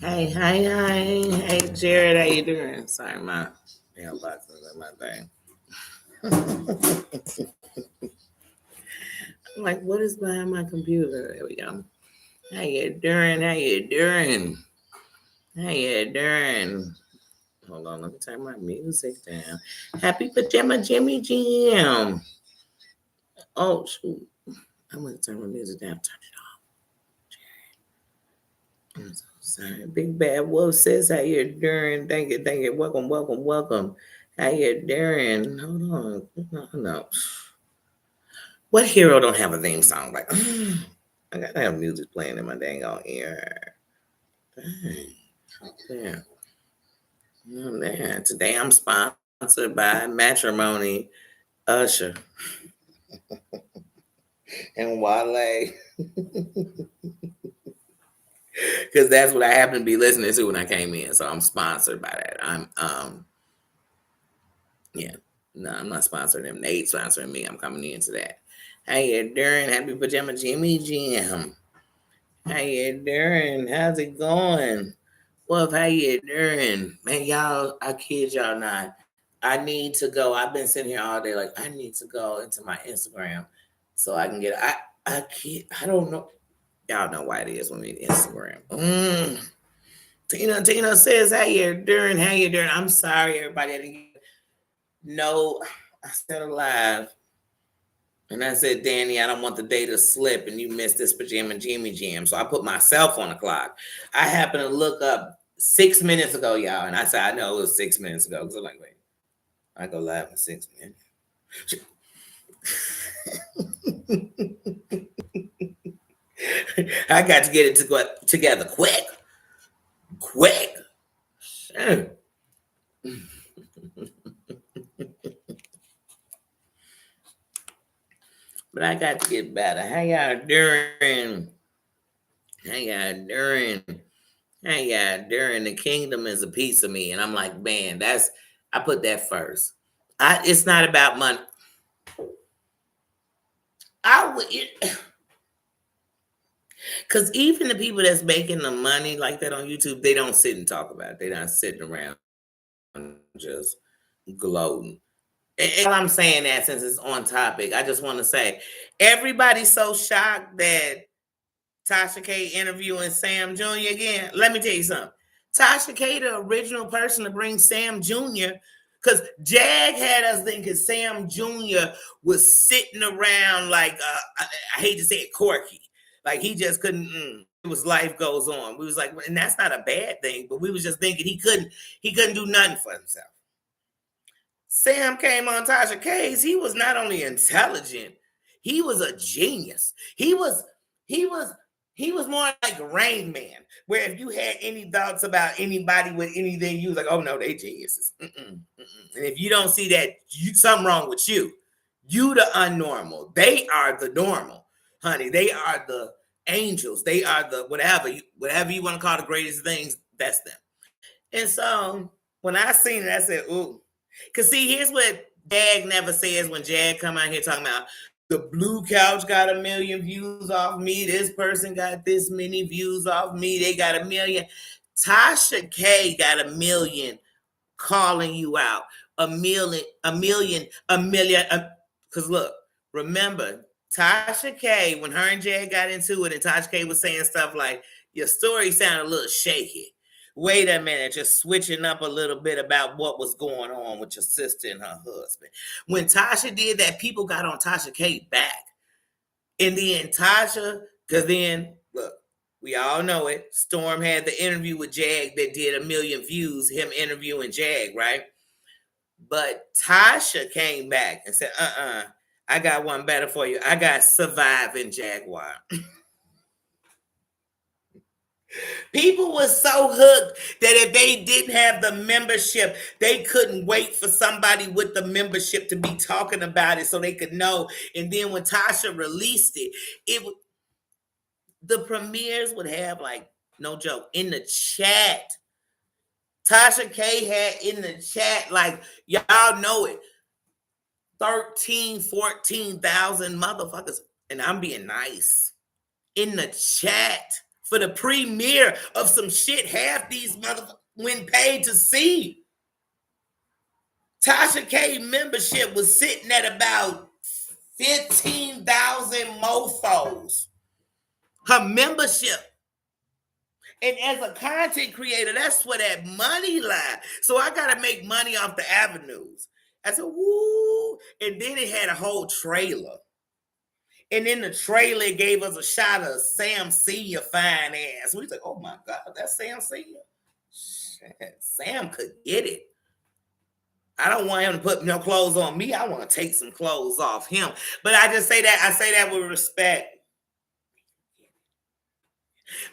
Hey, hey, hey, hey, Jared, how you doing? Sorry, my mailbox is in my thing. I'm like, what is behind my computer? There we go. How you doing? How you doing? How you doing? Hold on, let me turn my music down. Happy Pajama Jimmy Jam. Oh, shoot. I'm going to turn my music down. Turn it off. I'm so sorry. Big Bad Wolf says, how you doing? Thank you, thank you. Welcome, welcome, welcome. How you doing? Hold on. No. What hero don't have a theme song? Like, I gotta have music playing in my dang on ear. Dang. Yeah. Oh, man. Today I'm sponsored by Matrimony, Usher, and Wale. Because that's what I happened to be listening to when I came in. So I'm sponsored by that. Yeah. No, I'm not sponsoring them. They sponsoring me. I'm coming into that. How you doing? Happy Pajama Jimmy Jam. How you doing? How's it going? Well, how you doing? Man, y'all, I kid y'all not. I need to go. I've been sitting here all day like, I need to go into my Instagram so I can get I don't know. Y'all know why it is when we Instagram. Tina says, how you doing? How you doing? I'm sorry, everybody. I didn't know. I said alive. And I said, Danny, I don't want the day to slip and you missed this Pajama Jimmy Jam. So I put myself on the clock. I happened to look up 6 minutes ago, y'all. And I said, I know it was 6 minutes ago. Because I'm like, wait, I go live in 6 minutes. I got to get it together quick. Quick. Sure. But I got to get better. How y'all doing? How y'all doing? How y'all doing? The kingdom is a piece of me. And I'm like, man, I put that first. It's not about money. Because even the people that's making the money like that on YouTube, they don't sit and talk about it. They're not sitting around just gloating. And I'm saying that since it's on topic, I just want to say everybody's so shocked that Tasha K interviewing Sam Jr. again. Let me tell you something. Tasha K, the original person to bring Sam Jr., because Jag had us thinking Sam Jr. was sitting around like, I hate to say it, Corky. Like he just couldn't, it was life goes on. We was like, and that's not a bad thing, but we was just thinking he couldn't do nothing for himself. Sam came on Tasha K's. He was not only intelligent, he was a genius. He was more like Rain Man, where if you had any thoughts about anybody with anything, you was like, oh no, they geniuses. And if you don't see that, something wrong with you. You the unnormal. They are the normal, honey. They are the angels. They are the whatever you want to call the greatest things. That's them. And so when I seen it, I said, ooh. Because see, here's what Jag never says when Jag come out here talking about the blue couch got 1 million views off me. This person got this many views off me. They got 1 million. Tasha K got 1 million calling you out. 1 million. Because look, remember, Tasha K, when her and Jag got into it and Tasha K was saying stuff like, your story sounded a little shaky. Wait a minute, just switching up a little bit about what was going on with your sister and her husband. When Tasha did that, people got on Tasha K back. And then Tasha, because then, look, we all know it. Storm had the interview with Jag that did 1 million views, him interviewing Jag, right? But Tasha came back and said, I got one better for you. I got Surviving Jaguar. People were so hooked that if they didn't have the membership, they couldn't wait for somebody with the membership to be talking about it so they could know. And then when Tasha released it, the premieres would have, like, no joke, in the chat. Tasha K had in the chat, like, y'all know it, 13, 14,000 motherfuckers. And I'm being nice. In the chat for the premiere of some shit half these motherfuckers went paid to see. Tasha K membership was sitting at about 15,000 mofos. Her membership. And as a content creator, that's where that money lies. So I got to make money off the avenues. I said, woo. And then it had a whole trailer. And in the trailer, it gave us a shot of Sam Senior fine ass. We said, oh my God, that's Sam Senior. Shit, Sam could get it. I don't want him to put no clothes on me. I want to take some clothes off him. But I just say that, I say that with respect.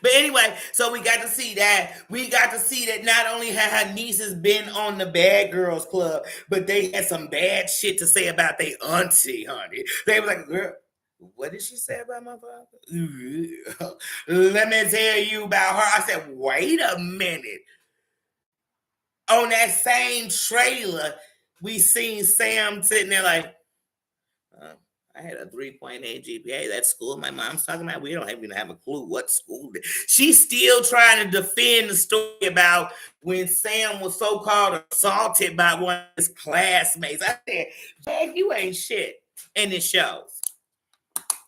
But anyway, so we got to see that. We got to see that not only had her nieces been on the Bad Girls Club, but they had some bad shit to say about their auntie, honey. They were like, girl, what did she say about my father? Let me tell you about her. I said, wait a minute. On that same trailer, we seen Sam sitting there like, I had a 3.8 GPA. That school my mom's talking about, we don't even have a clue what school. She's still trying to defend the story about when Sam was so-called assaulted by one of his classmates. I said, Jack, you ain't shit. And it shows.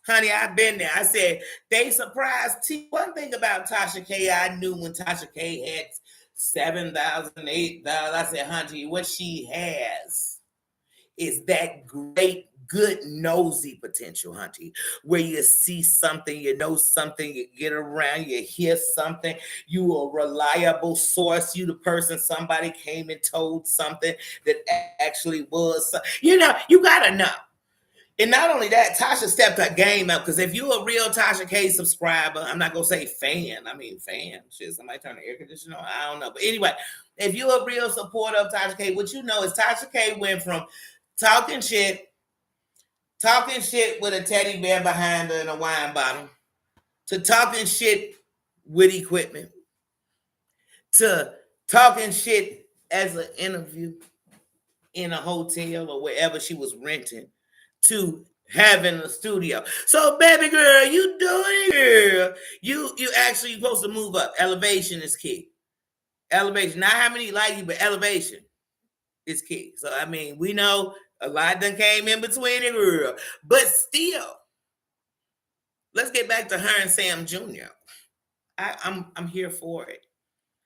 Honey, I've been there. I said, they surprised. One thing about Tasha K, I knew when Tasha K had 7,000, 8,000. I said, honey, what she has is that great, good nosy potential, hunty, where you see something, you know something, you get around, you hear something, you a reliable source, you the person somebody came and told something that actually was, you know, you gotta know. And not only that, Tasha stepped her game up, because if you're a real Tasha K subscriber, I'm not gonna say fan, I mean fan, shit, somebody turn the air conditioner on, I don't know. But anyway, if you're a real supporter of Tasha K, what you know is Tasha K went from talking shit with a teddy bear behind her and a wine bottle, to talking shit with equipment, to talking shit as an interview in a hotel or wherever she was renting, to having a studio. So, baby girl, you doing it, girl. You actually supposed to move up. Elevation is key. Elevation, not how many like you, but elevation is key. So, I mean, we know a lot done came in between it, girl. But still, let's get back to her and Sam Jr. I'm here for it.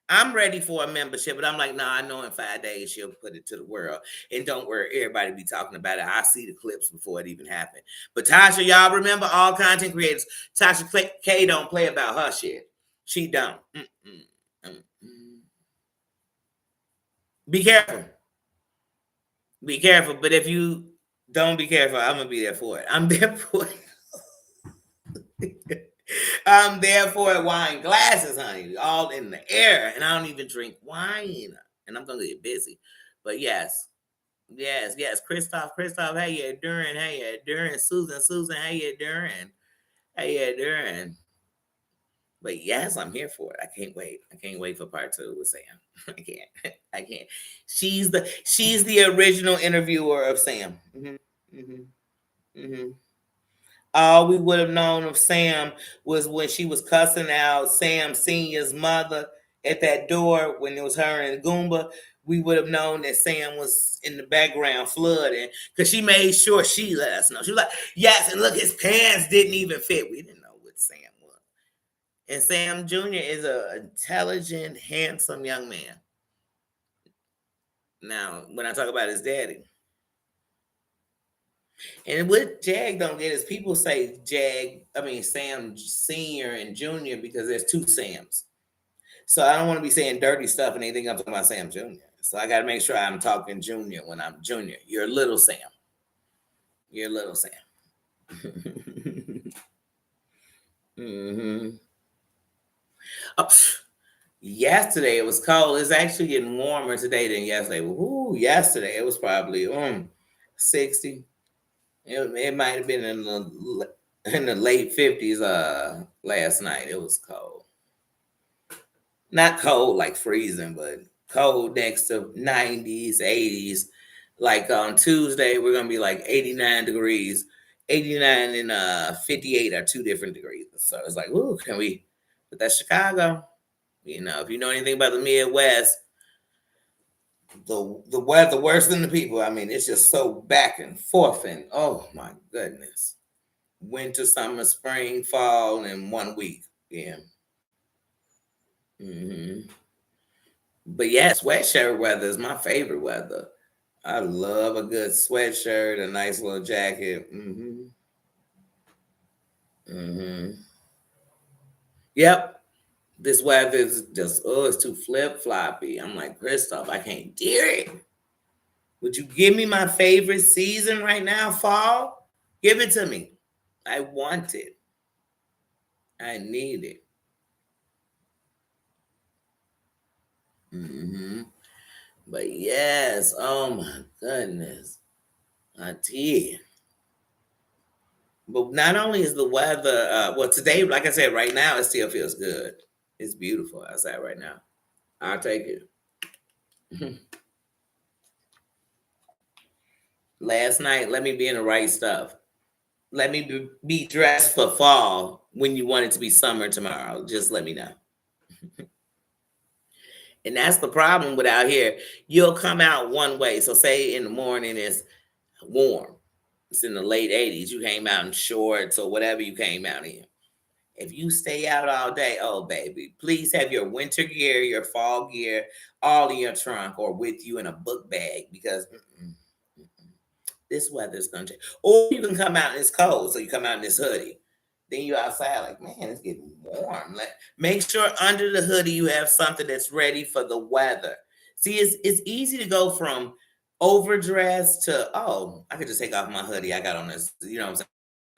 I'm ready for a membership, but I'm like, nah, I know in 5 days she'll put it to the world. And don't worry, everybody be talking about it. I see the clips before it even happened. But Tasha, y'all remember, all content creators, Tasha K don't play about her shit. She don't. Be careful. Be careful. But if you don't be careful, I'm going to be there for it. I'm there for it. I'm there for it. Wine glasses, honey, all in the air. And I don't even drink wine. And I'm going to get busy. But yes. Christoph, how you doing? Susan, how you doing? But yes, I'm here for it. I can't wait for part 2 with Sam. I can't. She's the original interviewer of Sam. All we would have known of Sam was when she was cussing out Sam Senior's mother at that door when it was her and Goomba. We would have known that Sam was in the background flooding, because she made sure she let us know. She was like, yes, and look, his pants didn't even fit. We didn't know what Sam was. And Sam Jr. is an intelligent, handsome young man. Now, when I talk about his daddy, and what Jag don't get is people say Sam Senior and Junior because there's two Sams. So I don't want to be saying dirty stuff and anything. I'm talking about Sam Junior. So I got to make sure I'm talking Junior when I'm Junior. You're little Sam. You're little Sam. Oh, yesterday it was cold. It's actually getting warmer today than yesterday. Ooh, yesterday it was probably 60. It might have been in the late 50s last night. It was cold. Not cold like freezing, but cold next to 90s, 80s. Like on Tuesday, we're gonna be like 89 degrees. 89 and 58 are 2 different degrees. So it's like, ooh, can we But that's Chicago. If you know anything about the Midwest, the weather worse than the people. I mean, it's just so back and forth, and oh my goodness, winter, summer, spring, fall in 1 week. Yeah. hmm But yeah, sweatshirt weather is my favorite weather. I love a good sweatshirt, a nice little jacket. hmm Yep. This weather is just, it's too flip floppy. I'm like, Christoph, I can't do it. Would you give me my favorite season right now, fall? Give it to me. I want it. I need it. hmm But yes, oh my goodness. I did. But not only is the weather, well, today, like I said, right now, it still feels good. It's beautiful outside right now. I'll take it. Last night, let me be in the right stuff. Let me be dressed for fall when you want it to be summer tomorrow. Just let me know. And that's the problem with out here. You'll come out one way. So, say in the morning it's warm, it's in the late 80s. You came out in shorts or whatever you came out in. If you stay out all day, oh baby, please have your winter gear, your fall gear, all in your trunk or with you in a book bag because this weather's gonna change. Or you can come out and it's cold, so you come out in this hoodie. Then you outside like, man, it's getting warm. Like, make sure under the hoodie you have something that's ready for the weather. See, it's easy to go from overdressed to, oh, I could just take off my hoodie. I got on this, you know what I'm saying?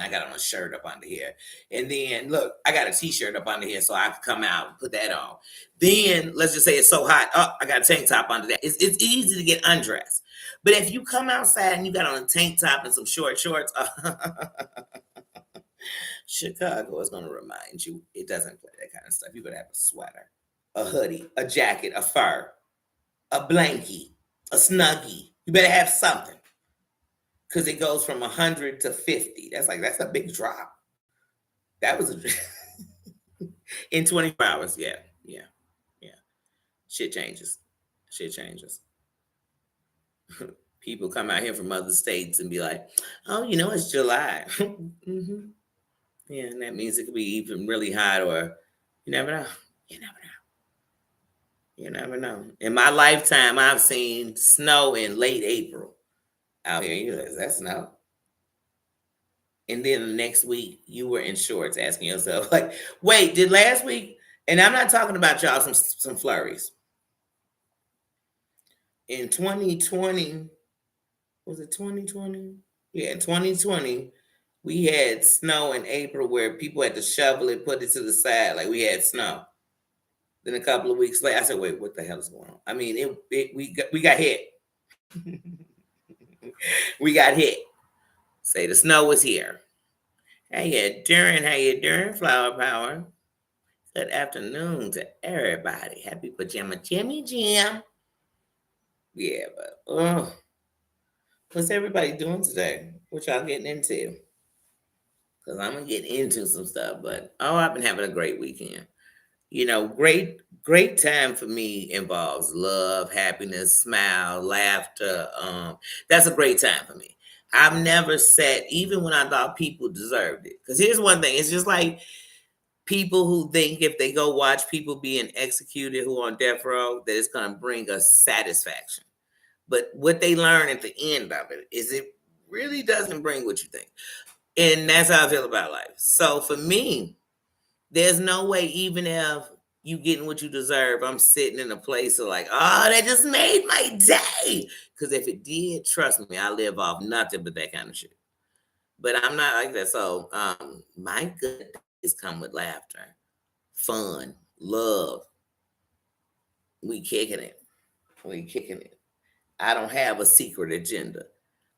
I got on a shirt up under here. And then look, I got a t-shirt up under here so I could come out and put that on. Then let's just say it's so hot. Oh, I got a tank top under that. It's easy to get undressed. But if you come outside and you got on a tank top and some short shorts, Chicago is going to remind you it doesn't play that kind of stuff. You better have a sweater, a hoodie, a jacket, a fur, a blankie, a snuggie. You better have something because it goes from 100 to 50. That's a big drop. That was in 24 hours. Yeah, yeah, yeah. Shit changes. Shit changes. People come out here from other states and be like, "Oh, it's July." Yeah, and that means it could be even really hot, or you never know. You never know. You never know. In my lifetime, I've seen snow in late April out here. You like, that's snow. And then the next week, you were in shorts, asking yourself, like, wait, did last week? And I'm not talking about y'all some flurries. In 2020, was it 2020? Yeah, 2020, we had snow in April where people had to shovel it, put it to the side, like we had snow. Then a couple of weeks later, I said, "Wait, what the hell is going on?" I mean, we got hit. We got hit. Say the snow was here. How you doing, Flower Power? Good afternoon to everybody. Happy Pajama Jimmy Jam. Yeah, but what's everybody doing today? What y'all getting into? Because I'm gonna get into some stuff, but I've been having a great weekend. Great time for me involves love, happiness, smile, laughter. That's a great time for me. I've never said, even when I thought people deserved it. Because here's one thing, it's just like people who think if they go watch people being executed who are on death row, that it's gonna bring us satisfaction. But what they learn at the end of it is it really doesn't bring what you think. And that's how I feel about life. So for me, there's no way, even if you getting what you deserve, I'm sitting in a place of like, oh, that just made my day. Because if it did, trust me, I live off nothing but that kind of shit. But I'm not like that. So my good days come with laughter, fun, love. We kicking it. We kicking it. I don't have a secret agenda.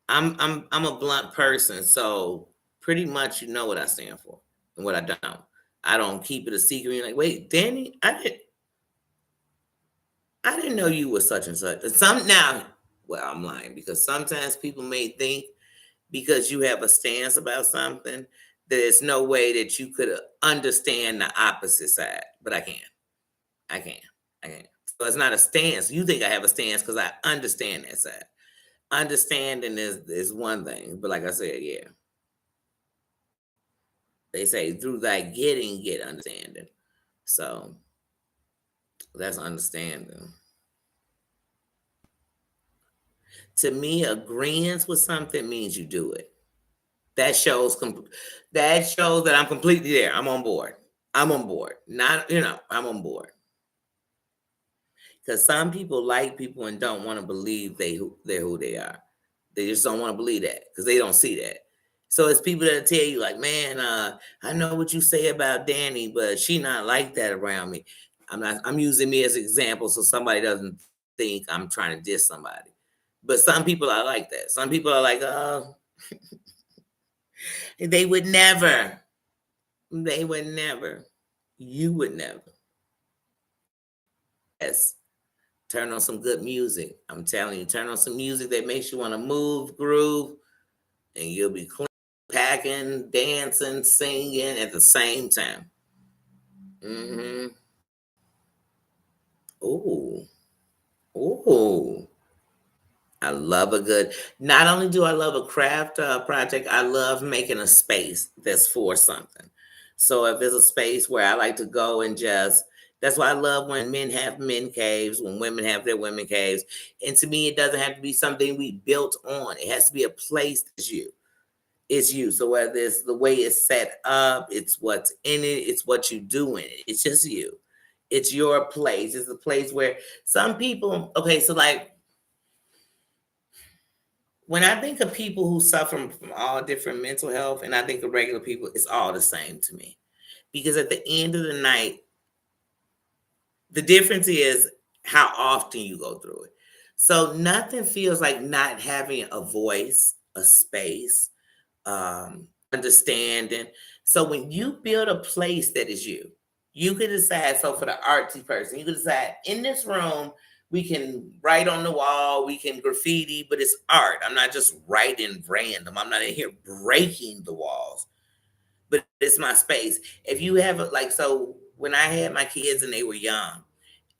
I'm a blunt person, so pretty much you know what I stand for and what I don't. I don't keep it a secret. You're like, wait, Danny, I didn't know you were such and such. Well, I'm lying because sometimes people may think because you have a stance about something there's no way that you could understand the opposite side, but I can. I can. I can. So it's not a stance. You think I have a stance because I understand that side. Understanding is one thing, but like I said, yeah, they say through thy getting, get understanding. So that's understanding. To me, agreeance with something means you do it. That shows that shows that I'm completely there. I'm on board. I'm on board. Not, I'm on board. Because some people like people and don't want to believe they're who they are. They just don't want to believe that because they don't see that. So it's people that tell you like, man, I know what you say about Danny, but she not like that around me. I'm using me as an example so somebody doesn't think I'm trying to diss somebody. But some people are like that. Some people are like, oh, they would never. They would never. You would never. Yes. Turn on some good music. I'm telling you, turn on some music that makes you want to move, groove, and you'll be clean, packing, dancing, singing at the same time. Mm-hmm. Ooh. Ooh. I love a good, not only do I love a craft project, I love making a space that's for something. So if there's a space where I like to go and just, that's why I love when men have men caves, when women have their women caves. And to me, it doesn't have to be something we built on. It has to be a place that's you. It's you. So whether it's the way it's set up, it's what's in it, it's what you do in it. It's just you. It's your place. It's a place where some people, okay, so like when I think of people who suffer from all different mental health, and I think of regular people, it's all the same to me. Because at the end of the night, the difference is how often you go through it. So nothing feels like not having a voice, a space, understanding. So when you build a place that is you, you can decide. So for the artsy person, you can decide in this room, we can write on the wall, we can graffiti, but it's art. I'm not just writing random. I'm not in here breaking the walls, but it's my space. If you have like, so when I had my kids and they were young,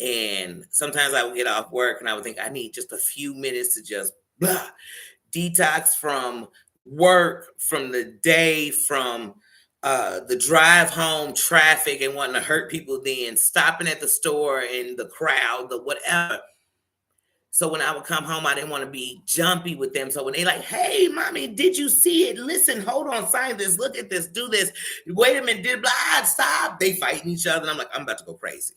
and sometimes I would get off work and I would think I need just a few minutes to just blah, detox from work, from the day, from the drive home, traffic, and wanting to hurt people, then stopping at the store and the crowd, the whatever. So when I would come home, I didn't want to be jumpy with them. So when they like, hey, mommy, did you see it? Listen, hold on, sign this, look at this, do this. Wait a minute, did blah, stop. They fighting each other. And I'm like, I'm about to go crazy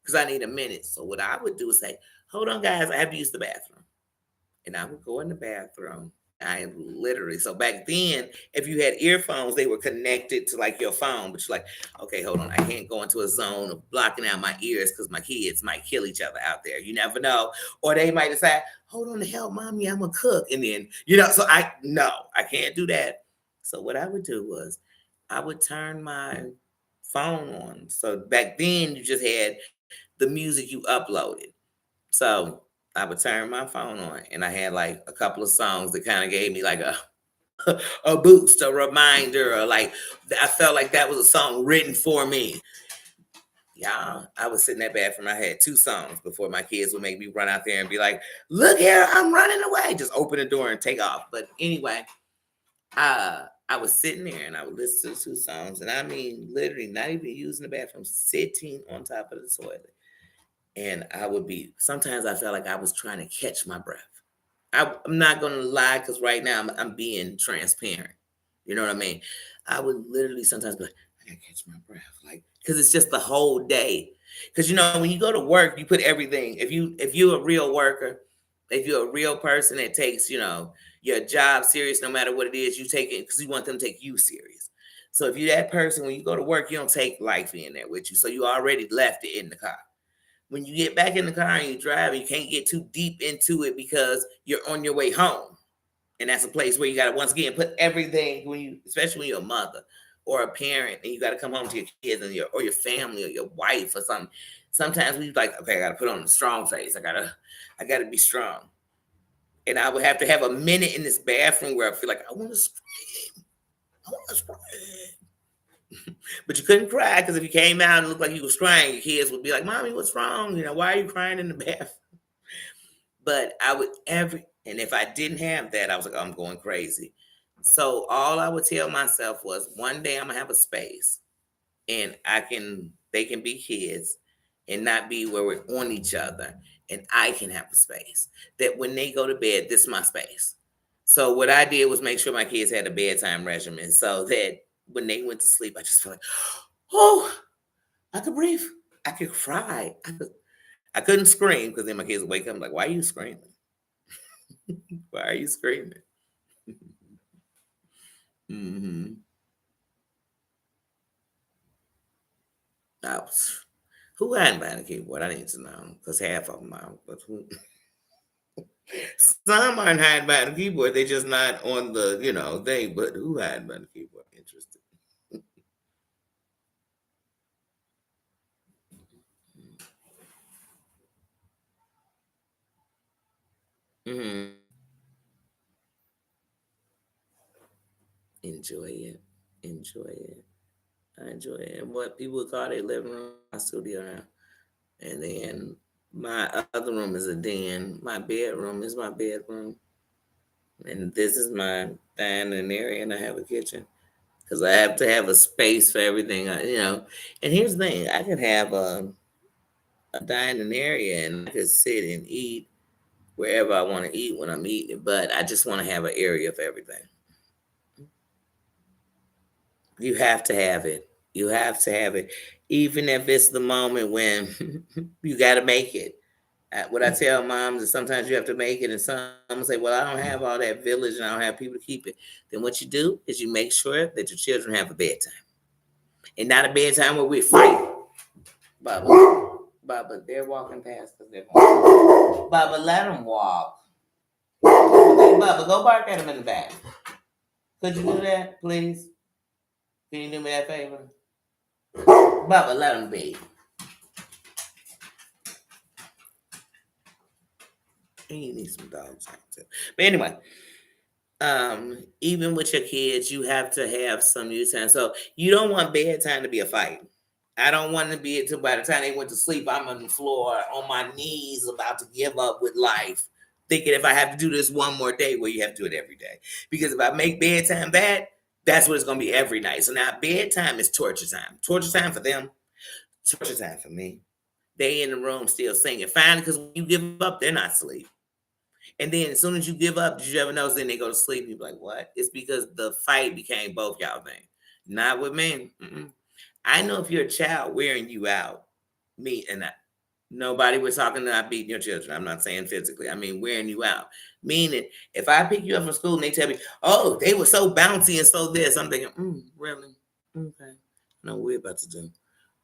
because I need a minute. So what I would do is say, hold on, guys, I have to use the bathroom. And I would go in the bathroom. I am literally, so back then, if you had earphones, they were connected to like your phone, but you're like, okay, hold on, I can't go into a zone of blocking out my ears because my kids might kill each other out there. You never know. Or they might decide, hold on the hell, mommy, I'm a cook. And then, so I can't do that. So what I would do was I would turn my phone on. So back then you just had the music you uploaded. So I would turn my phone on and I had like a couple of songs that kind of gave me like a boost, a reminder, or like I felt like that was a song written for me. Yeah, I was sitting in that bathroom. I had two songs before my kids would make me run out there and be like, look here, I'm running away. Just open the door and take off. But anyway, I was sitting there and I would listen to two songs. And I mean, literally not even using the bathroom, sitting on top of the toilet. And I would be, sometimes I felt like I was trying to catch my breath. I'm not going to lie because right now I'm being transparent. You know what I mean? I would literally sometimes be like, I got to catch my breath. Like, because it's just the whole day. Because, when you go to work, you put everything. If you're a real worker, if you're a real person that takes, your job serious, no matter what it is, you take it because you want them to take you serious. So if you're that person, when you go to work, you don't take life in there with you. So you already left it in the car. When you get back in the car and you drive, you can't get too deep into it because you're on your way home. And that's a place where you got to, once again, put everything, especially when you're a mother or a parent and you got to come home to your kids or your family or your wife or something. Sometimes we like, okay, I got to put on a strong face. I got to be strong. And I would have to have a minute in this bathroom where I feel like I want to scream. I want to scream. But you couldn't cry because if you came out and looked like you was crying, your kids would be like, Mommy, what's wrong? Why are you crying in the bathroom? But I would and if I didn't have that, I was like, oh, I'm going crazy. So all I would tell myself was one day I'm gonna have a space and they can be kids and not be where we're on each other. And I can have a space that when they go to bed, this is my space. So what I did was make sure my kids had a bedtime regimen so that when they went to sleep, I just felt like, oh, I could breathe. I could cry. I couldn't scream because then my kids would wake up and like, why are you screaming? Why are you screaming? Mm-hmm. Who hadn't behind the keyboard? I need to know because half of them are. But some aren't hiding behind the keyboard. They're just not on the, thing. But who hiding behind the keyboard? Interesting. Mm-hmm. Enjoy it. Enjoy it. I enjoy it. And what people would call their living room, my studio now. And then my other room is a den. My bedroom is my bedroom. And this is my dining area, and I have a kitchen. Because I have to have a space for everything, And here's the thing I could have a dining area and I could sit and eat wherever I want to eat when I'm eating, but I just want to have an area for everything. You have to have it. You have to have it. Even if it's the moment when you got to make it. What I tell moms is sometimes you have to make it, and some say, well, I don't have all that village and I don't have people to keep it. Then what you do is you make sure that your children have a bedtime. And not a bedtime where we fight. Baba, they're walking past us. Baba, let them walk. Hey, Baba, go bark at them in the back. Could you do that, please? Can you do me that favor? Baba, let them be. And you need some dogs out too. But anyway, even with your kids, you have to have some you time. So you don't want bedtime to be a fight. I don't want to be until by the time they went to sleep, I'm on the floor on my knees about to give up with life. Thinking if I have to do this one more day, well, you have to do it every day. Because if I make bedtime bad, that's what it's gonna be every night. So now bedtime is torture time. Torture time for them, torture time for me. They in the room still singing. Fine, because when you give up, they're not asleep. And then as soon as you give up, did you ever notice then they go to sleep? You're like, what? It's because the fight became both y'all thing. Not with me. Mm-mm. I know if you're a child wearing you out, me and I, nobody was talking about beating your children. I'm not saying physically. I mean wearing you out. Meaning, if I pick you up from school and they tell me, oh, they were so bouncy and so this, I'm thinking, really? Okay. No, we're about to do.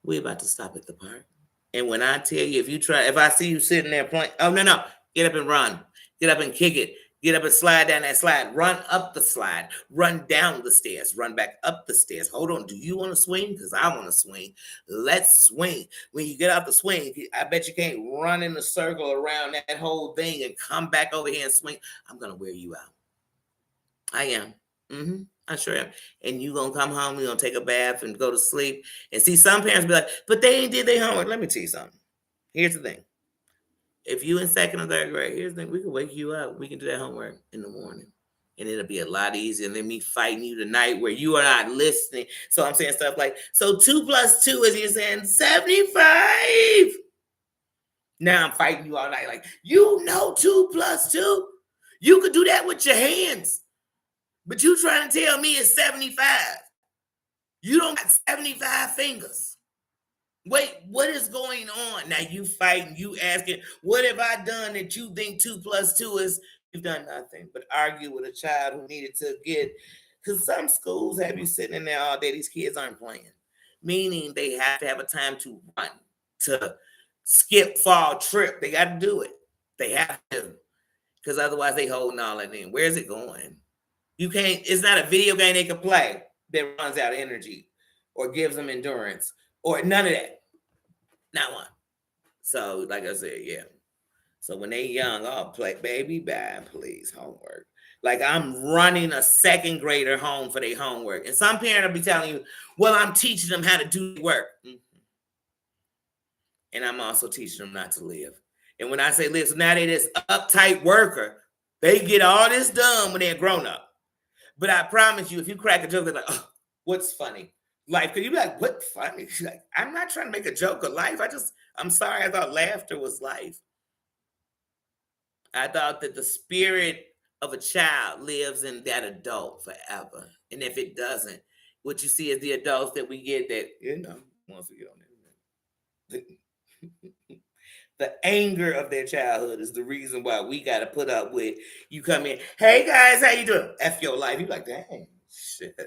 We're about to stop at the park. And when I tell you, if I see you sitting there playing, oh, no, get up and run. Get up and kick it. Get up and slide down that slide. Run up the slide. Run down the stairs. Run back up the stairs. Hold on. Do you want to swing? Because I want to swing. Let's swing. When you get out the swing, I bet you can't run in a circle around that whole thing and come back over here and swing. I'm going to wear you out. I am. I sure am. And you gonna come home, you gonna take a bath and go to sleep. And see, some parents be like, but they ain't did their homework. Let me tell you something. Here's the thing. If you in second or third grade, here's the thing. We can wake you up. We can do that homework in the morning. And it'll be a lot easier than me fighting you tonight where you are not listening. So I'm saying stuff like, so 2 plus 2 is you're saying 75. Now I'm fighting you all night. Like, 2 plus 2. You could do that with your hands. But you trying to tell me it's 75. You don't got 75 fingers. Wait, what is going on? Now you fighting, you asking, what have I done that you think 2 plus 2 is? You've done nothing but argue with a child who needed to get, because some schools have you sitting in there all day. These kids aren't playing. Meaning they have to have a time to run, to skip, fall, trip. They got to do it. They have to. Because otherwise they holding all that in. Where's it going? You can't, it's not a video game they can play that runs out of energy or gives them endurance or none of that. Not one. So, like I said, yeah. So when they young, oh, play, baby, bye, please, homework. Like I'm running a second grader home for their homework. And some parent will be telling you, well, I'm teaching them how to do work. And I'm also teaching them not to live. And when I say live, so now they're this uptight worker. They get all this done when they're grown up. But I promise you, if you crack a joke, they're like, oh, what's funny? Life. Could you be like, what funny? She's like, I'm not trying to make a joke of life. I'm sorry, I thought laughter was life. I thought that the spirit of a child lives in that adult forever. And if it doesn't, what you see is the adults that we get that, once we get on there. The anger of their childhood is the reason why we got to put up with you come in. Hey guys, how you doing? F your life. You like, dang, shit.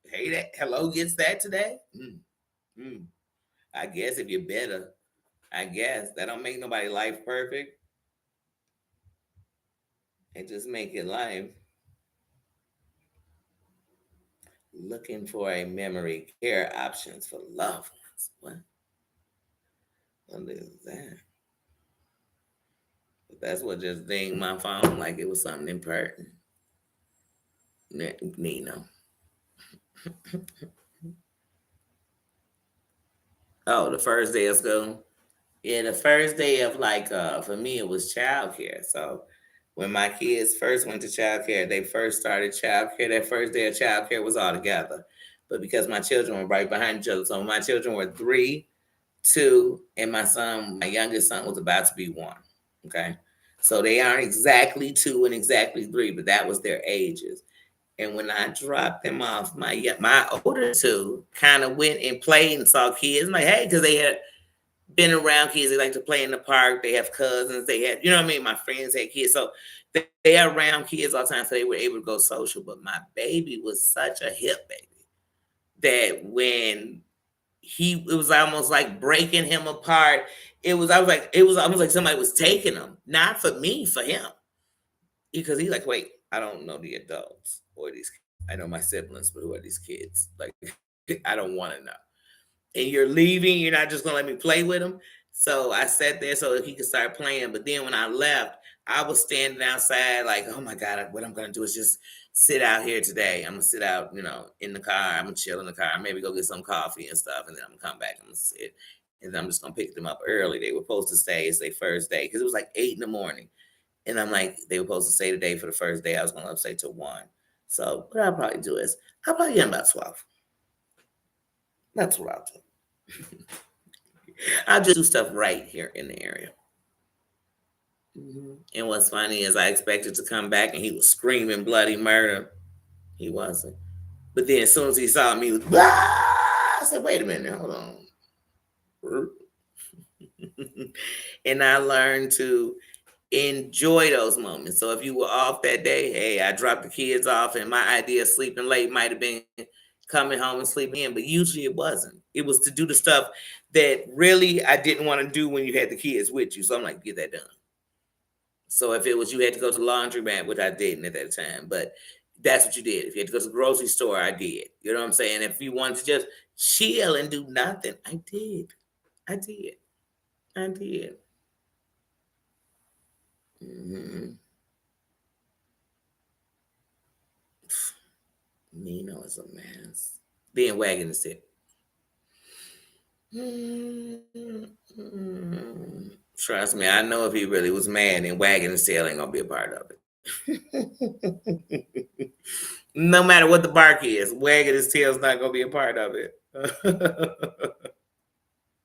Hey, that hello gets that today. I guess if you're better, I guess that don't make nobody life perfect. It just make it life. Looking for a memory care options for loved ones. What is that? That's what just dinged my phone like it was something important. Nino. Oh, the first day of school. Yeah, the first day of for me it was childcare. So when my kids first went to childcare, they first started childcare. That first day of childcare was all together. But because my children were right behind each other, so my children were 3, 2, and my youngest son was about to be 1. Okay. So they aren't exactly 2 and exactly 3, but that was their ages. And when I dropped them off, my older 2 kind of went and played and saw kids. I'm like, hey, because they had been around kids. They like to play in the park. They have cousins. They had, you know what I mean? My friends had kids. So they are around kids all the time. So they were able to go social. But my baby was such a hip baby that when it was almost like breaking him apart. It was almost like somebody was taking him, not for me, for him. Because he's like, wait, I don't know the adults or these kids. I know my siblings, but who are these kids? Like, I don't want to know. And you're leaving, you're not just gonna let me play with him. So I sat there so that he could start playing. But then when I left, I was standing outside like, oh my God, what I'm gonna do is just sit out here today. I'm gonna sit out, in the car. I'm gonna chill in the car, maybe go get some coffee and stuff, and then I'm gonna come back. I'm gonna sit, and then I'm just gonna pick them up early. They were supposed to stay. It's their first day because it was like 8 in the morning, and I'm like, they were supposed to stay today for the first day. I was gonna stay till 1. So what I'll probably do is I'll probably get about 12. That's what I'll do. I'll just do stuff right here in the area. And what's funny is I expected to come back and he was screaming bloody murder. He wasn't. But then as soon as he saw me, he was, ah! I said, wait a minute, hold on. And I learned to enjoy those moments. So if you were off that day, hey, I dropped the kids off, and my idea of sleeping late might have been coming home and sleeping in, but usually it wasn't. It was to do the stuff that really I didn't want to do when you had the kids with you. So I'm like, get that done. So if it was you had to go to the laundromat, which I didn't at that time, but that's what you did. If you had to go to the grocery store, I did. You know what I'm saying? If you wanted to just chill and do nothing, I did. I did. I did. Nino is a mess. Being wagging the stick. Trust me, I know if he really was mad, and wagging his tail ain't gonna be a part of it. No matter what the bark is, wagging his tail is not gonna be a part of it.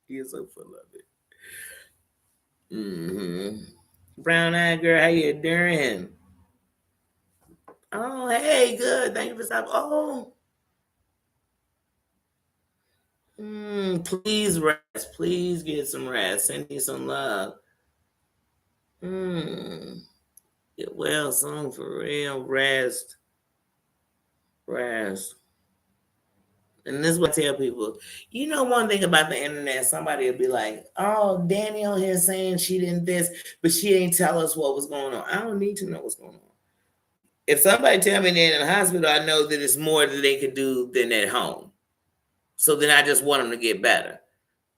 He is so full of it. Brown eyed girl, how you doing? Oh, hey, good. Thank you for stopping. Oh. Please rest. Please get some rest. Send you some love. Get well soon, for real. Rest. Rest. And this is what I tell people. You know one thing about the internet, somebody will be like, oh, Danny on here saying she didn't this, but she ain't tell us what was going on. I don't need to know what's going on. If somebody tell me they're in the hospital, I know that it's more that they can do than at home. So then I just want them to get better.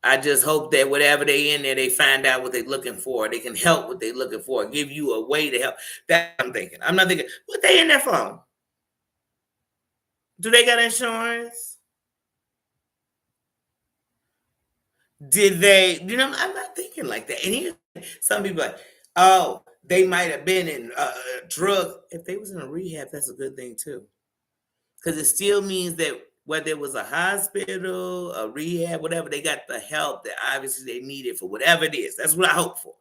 I just hope that whatever they in there, they find out what they're looking for. They can help what they're looking for, give you a way to help. That's what I'm thinking. I'm not thinking, what they in there for? Do they got insurance? Did they, I'm not thinking like that. And here, some people like, oh, they might have been in drug. If they was in a rehab, that's a good thing too. Because it still means that whether it was a hospital, a rehab, whatever, they got the help that obviously they needed for whatever it is. That's what I hope for.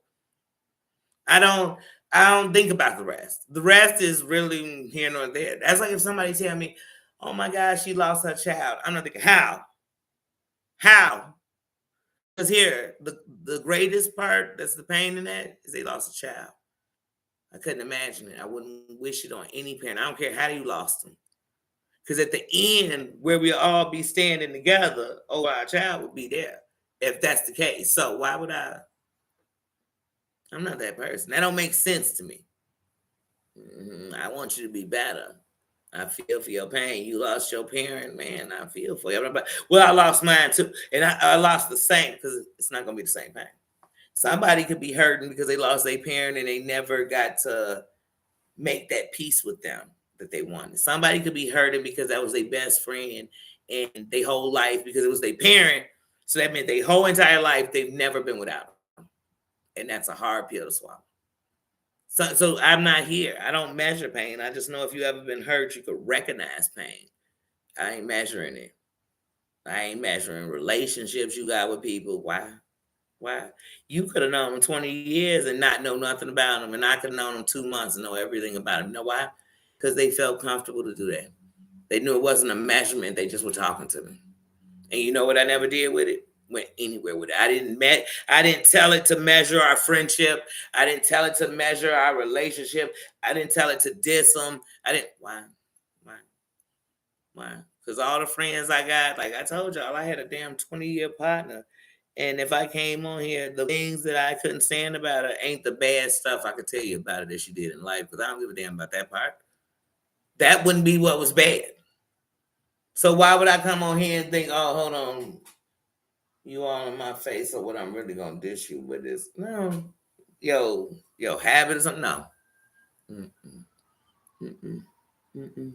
I don't I don't think about the rest. The rest is really here nor there. That's like if somebody tell me, "Oh my gosh, she lost her child." I'm not thinking how, how. Because here, the greatest part that's the pain in that is they lost a child. I couldn't imagine it. I wouldn't wish it on any parent. I don't care how you lost them. Because at the end, where we'll all be standing together, oh, our child would be there if that's the case. So why would I? I'm not that person. That don't make sense to me. I want you to be better. I feel for your pain. You lost your parent, man. I feel for you. Well, I lost mine too, and I lost the same because it's not gonna be the same pain. Somebody could be hurting because they lost their parent and they never got to make that peace with them that they wanted. Somebody could be hurting because that was their best friend and their whole life because it was their parent. So that meant their whole entire life they've never been without them. And that's a hard pill to swallow. So I'm not here. I don't measure pain. I just know if you ever been hurt, you could recognize pain. I ain't measuring it. I ain't measuring relationships you got with people. Why? Why? You could have known them 20 years and not know nothing about them, and I could have known them 2 months and know everything about them. You know why? Because they felt comfortable to do that. They knew it wasn't a measurement. They just were talking to me. And you know what I never did with it? Went anywhere with it. I didn't tell it to measure our friendship. I didn't tell it to measure our relationship. I didn't tell it to diss them. I didn't. Why? Why? Why? Because all the friends I got, like I told y'all, I had a damn 20-year partner. And if I came on here, the things that I couldn't stand about her ain't the bad stuff I could tell you about it that she did in life, because I don't give a damn about that part. That wouldn't be what was bad. So why would I come on here and think, oh, hold on, you all in my face, or what I'm really gonna dish you with this? No. Yo, habit or something? No. Mm-mm. Mm-mm. Mm-mm.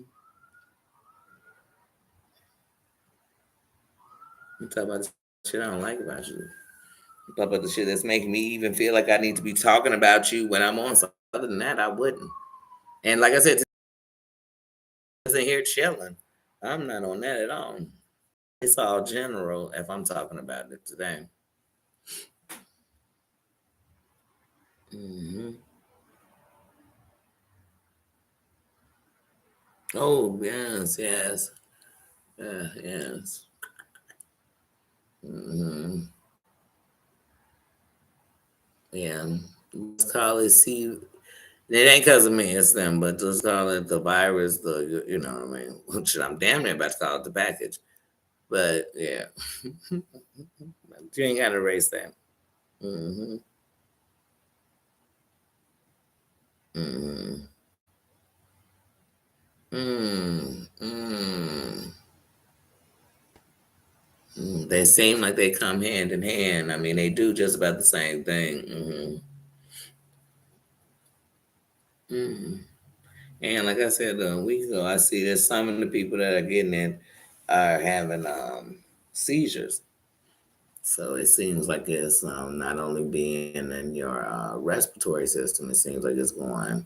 You talk about the shit I don't like about you. You talk about the shit that's making me even feel like I need to be talking about you when I'm on something. Other than that, I wouldn't. And like I said, in here chilling. I'm not on that at all. It's all general if I'm talking about it today. Hmm. Oh, yes, yes. Yes. Hmm. Yeah. Let's call it see. It ain't because of me, it's them, but let's call it the virus, you know what I mean? Which I'm damn near about to call it the package. But yeah. You ain't got to erase that. Hmm. Hmm. Mm, mm, They seem like they come hand in hand. I mean, they do just about the same thing. And like I said a week ago, I see that some of the people that are getting it are having seizures. So it seems like it's not only being in your respiratory system, it seems like it's going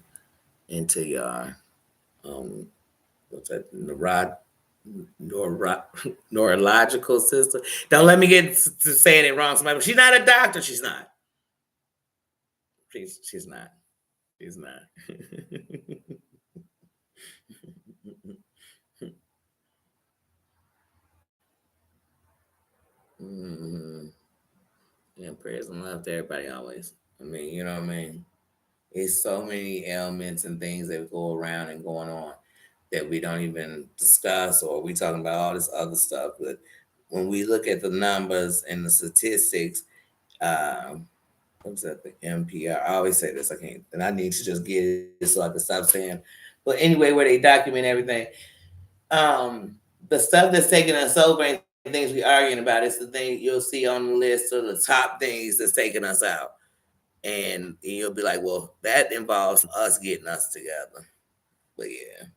into your um, what's that, neuro- neurological system. Don't let me get to saying it wrong. Somebody, she's not a doctor. She's not. She's not. She's not. Hmm. Yeah, prayers and love to everybody always. I mean, you know what I mean? It's so many ailments and things that go around and going on that we don't even discuss, or we talking about all this other stuff. But when we look at the numbers and the statistics, um, what's that? The NPR. I always say this. I can't, and I need to just get it so I can stop saying. But anyway, where they document everything, the stuff that's taking us over things we arguing about. It's the thing you'll see on the list of the top things that's taking us out. And you'll be like, well, that involves us getting us together. But yeah.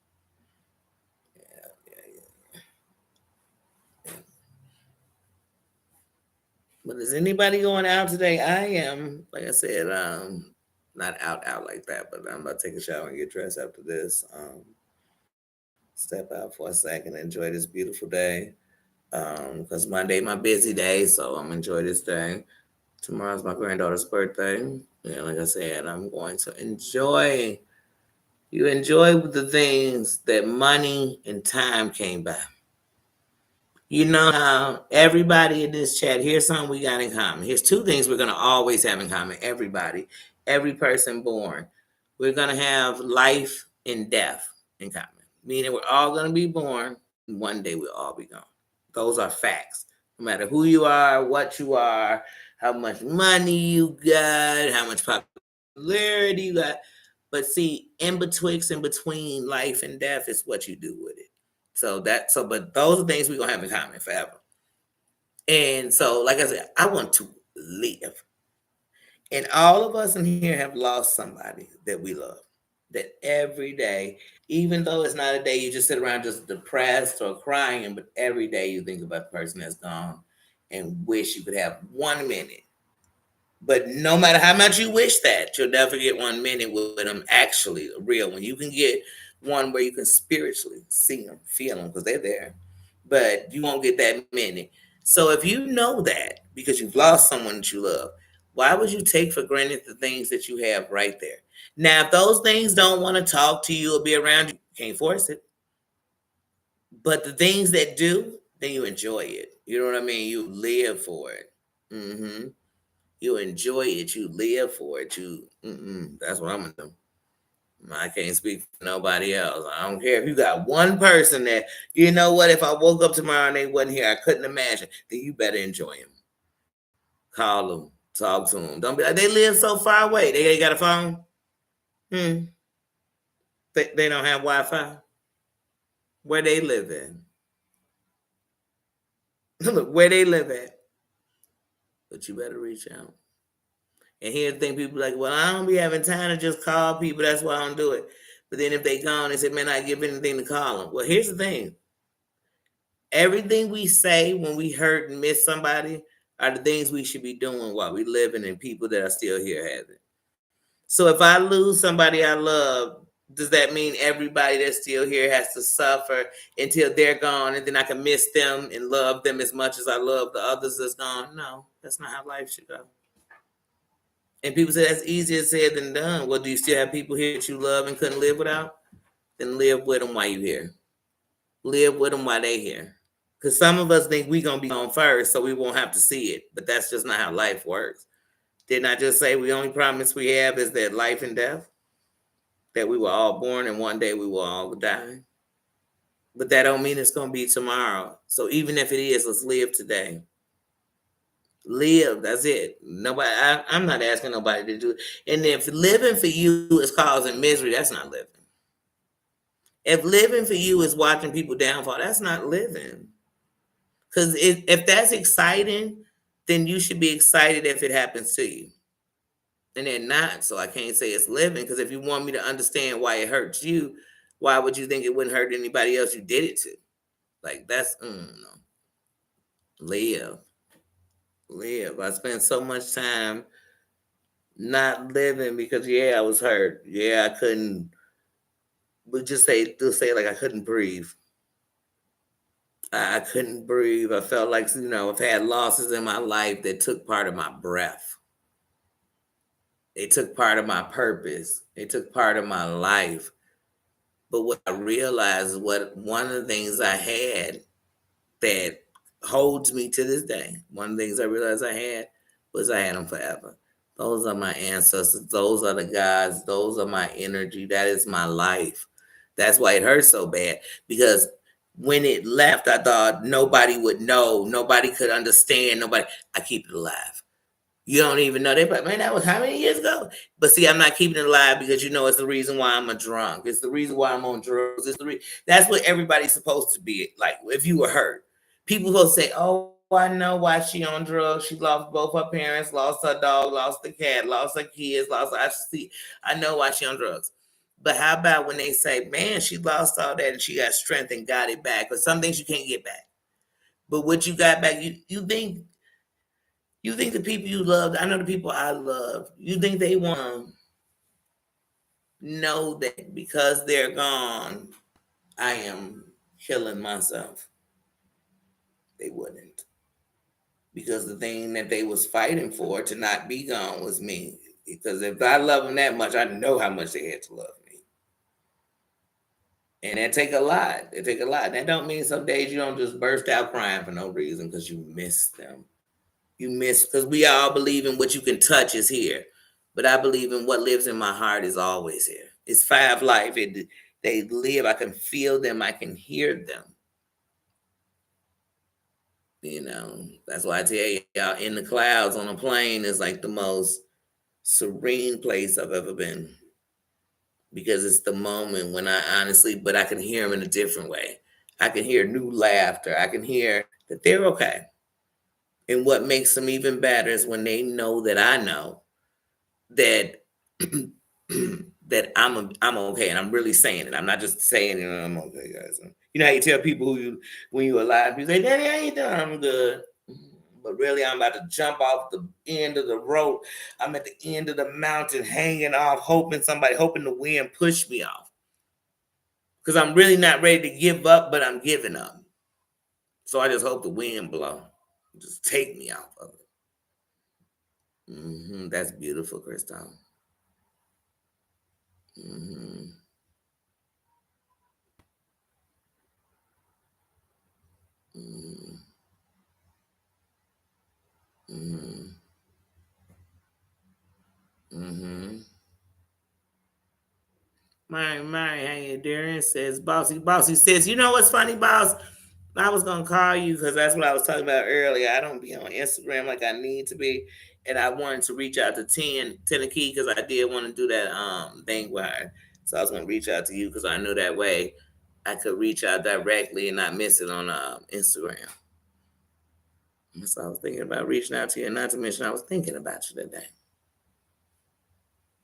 But is anybody going out today? I am, like I said, not out like that, but I'm about to take a shower and get dressed after this. Step out for a second, enjoy this beautiful day. Because Monday my busy day, so I'm enjoy this day. Tomorrow's my granddaughter's birthday. And like I said, I'm going to enjoy. You enjoy the things that money and time came by. You know how everybody in this chat, here's something we got in common. Here's two things we're going to always have in common. Everybody, every person born. We're going to have life and death in common. Meaning we're all going to be born, and one day we'll all be gone. Those are facts. No matter who you are, what you are, how much money you got, how much popularity you got. But see, in betwixt and between life and death is what you do with it. But those are things we're gonna have in common forever. And so, like I said, I want to live. And all of us in here have lost somebody that we love. That every day, even though it's not a day you just sit around just depressed or crying, but every day you think about the person that's gone and wish you could have 1 minute. But no matter how much you wish that, you'll never get 1 minute with them actually real one. You can get one where you can spiritually see them, feel them, because they're there. But you won't get that minute. So if you know that because you've lost someone that you love, why would you take for granted the things that you have right there? Now, if those things don't want to talk to you or be around you, you can't force it. But the things that do, then you enjoy it. You know what I mean? You live for it. Mm-hmm. You enjoy it. You live for it. That's what I'm gonna do. I can't speak for nobody else. I don't care if you got one person that, you know what, if I woke up tomorrow and they wasn't here, I couldn't imagine. Then you better enjoy them. Call them, talk to them. Don't be like, they live so far away. They got a phone? They don't have Wi-Fi? Where they live in? Look, where they live at? But you better reach out. And here's the thing, people like, well, I don't be having time to just call people. That's why I don't do it. But then if they gone, they say, man, I give anything to call them. Well, here's the thing. Everything we say when we hurt and miss somebody are the things we should be doing while we living and people that are still here have it. So if I lose somebody I love, does that mean everybody that's still here has to suffer until they're gone and then I can miss them and love them as much as I love the others that's gone? No, that's not how life should go. And people say that's easier said than done. Well, do you still have people here that you love and couldn't live without? Then live with them while you're here. Live with them while they're here. Because some of us think we're going to be on first, so we won't have to see it. But that's just not how life works. Didn't I just say the only promise we have is that life and death? That we were all born and one day we will all die? But that don't mean it's going to be tomorrow. So even if it is, let's live today. Live, that's it. Nobody, I'm not asking nobody to do it. And if living for you is causing misery, that's not living. If living for you is watching people downfall, that's not living. Because if that's exciting, then you should be excited if it happens to you. And they're not, so I can't say it's living. Because if you want me to understand why it hurts you, why would you think it wouldn't hurt anybody else you did it to? Like that's no. Live. I spent so much time not living because I was hurt. I couldn't. But just say like I couldn't breathe. I couldn't breathe. I felt like I've had losses in my life that took part of my breath. They took part of my purpose. They took part of my life. But what I realized is one of the things I had that holds me to this day. One of the things I realized I had was I had them forever. Those are my ancestors. Those are the gods. Those are my energy. That is my life. That's why it hurts so bad. Because when it left, I thought nobody would know. Nobody could understand. I keep it alive. You don't even know. They're like, man, that was how many years ago? But see, I'm not keeping it alive because it's the reason why I'm a drunk. It's the reason why I'm on drugs. That's what everybody's supposed to be like if you were hurt. People will say, "Oh, I know why she on drugs. She lost both her parents, lost her dog, lost the cat, lost her kids, lost. I see. I know why she on drugs." But how about when they say, "Man, she lost all that and she got strength and got it back," or some things you can't get back. But what you got back, you think the people you loved. I know the people I love. You think they want to know that because they're gone, I am killing myself? They wouldn't, because the thing that they was fighting for to not be gone was me. Because if I love them that much, I know how much they had to love me, and that take a lot. It take a lot. That don't mean some days you don't just burst out crying for no reason because you miss them. You miss, because we all believe in what you can touch is here, but I believe in what lives in my heart is always here. It's five life. They live. I can feel them. I can hear them. That's why I tell y'all, in the clouds on a plane is like the most serene place I've ever been, because it's the moment when but I can hear them in a different way. I can hear new laughter. I can hear that they're okay. And what makes them even better is when they know that I know that that I'm okay, and I'm really saying it. I'm not just saying, I'm okay, guys. You know how you tell people when you're alive, you say, "Daddy, how you doing?" "I'm good." But really, I'm about to jump off the end of the rope. I'm at the end of the mountain, hanging off, hoping the wind push me off. Because I'm really not ready to give up, but I'm giving up. So I just hope the wind blow, just take me off of it. That's beautiful, Crystal. hmm hmm hmm hmm My, how you doing? Says Bossy. Bossy says, you know what's funny, boss? I was gonna call you because that's what I was talking about earlier. I don't be on Instagram like I need to be, and I wanted to reach out to Tennessee, because I did want to do that thing with her. So I was gonna reach out to you because I knew that way I could reach out directly and not miss it on Instagram. So I was thinking about reaching out to you, and not to mention I was thinking about you today.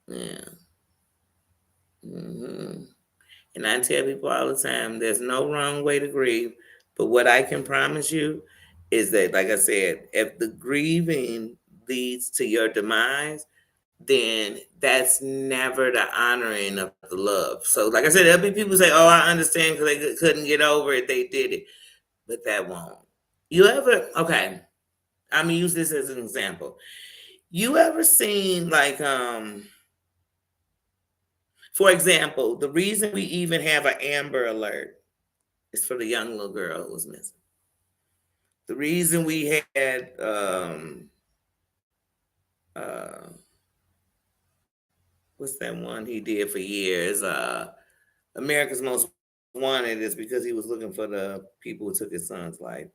Yeah. hmm And I tell people all the time, there's no wrong way to grieve. But what I can promise you is that, like I said, if the grieving leads to your demise, then that's never the honoring of the love. So, like I said, there'll be people say, "Oh, I understand because they couldn't get over it, they did it," but that won't. You ever? Okay, I'm gonna use this as an example. You ever seen like for example, the reason we even have an Amber Alert is for the young little girl who was missing. The reason we had uh what's that one he did for years? America's Most Wanted is because he was looking for the people who took his son's life.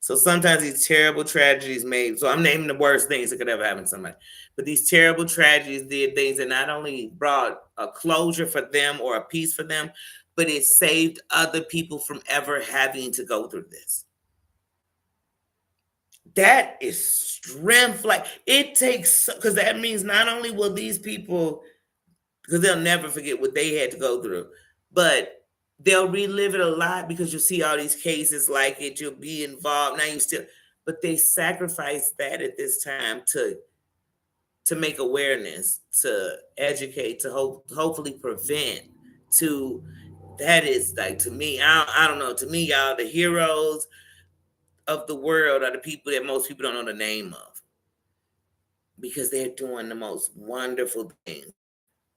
So sometimes these terrible tragedies made, so I'm naming the worst things that could ever happen to somebody. But these terrible tragedies did things that not only brought a closure for them or a peace for them, but it saved other people from ever having to go through this. That is strength. Like it takes, because that means not only will these people, because they'll never forget what they had to go through, but they'll relive it a lot because you see all these cases like it. You'll be involved now. But they sacrifice that at this time to make awareness, to educate, to hopefully prevent. To that is like, to me, I don't know. To me, y'all, the heroes of the world are the people that most people don't know the name of, because they're doing the most wonderful things.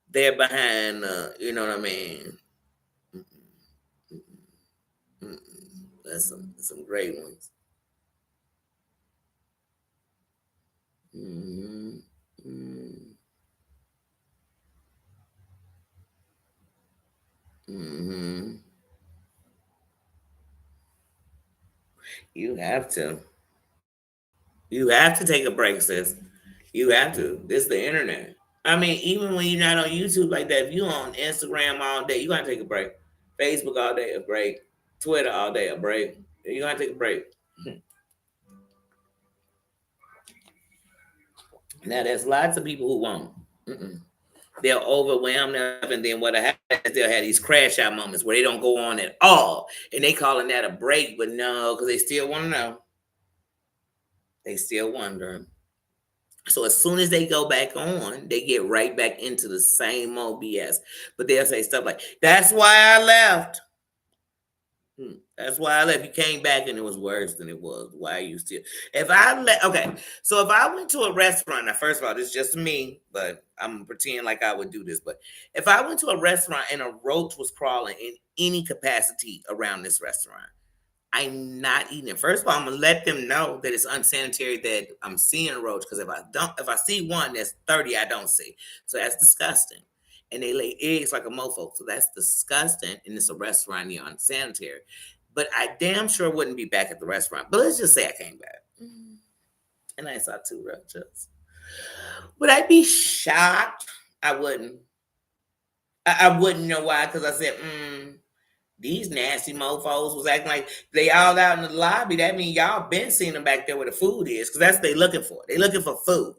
They're behind, you know what I mean? Mm-mm. That's some great ones. hmm hmm You have to. You have to take a break, sis. You have to. This is the internet. I mean, even when you're not on YouTube like that, if you're on Instagram all day, you gotta take a break. Facebook all day, a break. Twitter all day, a break. You gotta take a break. Now, there's lots of people who won't. Mm-mm. They'll overwhelm them, and then what happens is they'll have these crash out moments where they don't go on at all, and they calling that a break, but no, because they still want to know. They still wondering. So as soon as they go back on, they get right back into the same old BS. But they'll say stuff like, "That's why I left. That's why I left. You came back and it was worse than it was. Why are you still?" If I let, okay, so if I went to a restaurant, now first of all, this is just me, but I'm gonna pretend like I would do this. But if I went to a restaurant and a roach was crawling in any capacity around this restaurant, I'm not eating it. First of all, I'm gonna let them know that it's unsanitary that I'm seeing a roach. Because if I see one, that's 30 I don't see. So that's disgusting. And they lay eggs like a mofo. So that's disgusting. And it's a restaurant, you're unsanitary. But I damn sure wouldn't be back at the restaurant. But let's just say I came back. And I saw two roaches. Would I be shocked? I wouldn't. I wouldn't know why, because I said, these nasty mofos was acting like they all out in the lobby. That means y'all been seeing them back there where the food is, because that's what they looking for. They looking for food.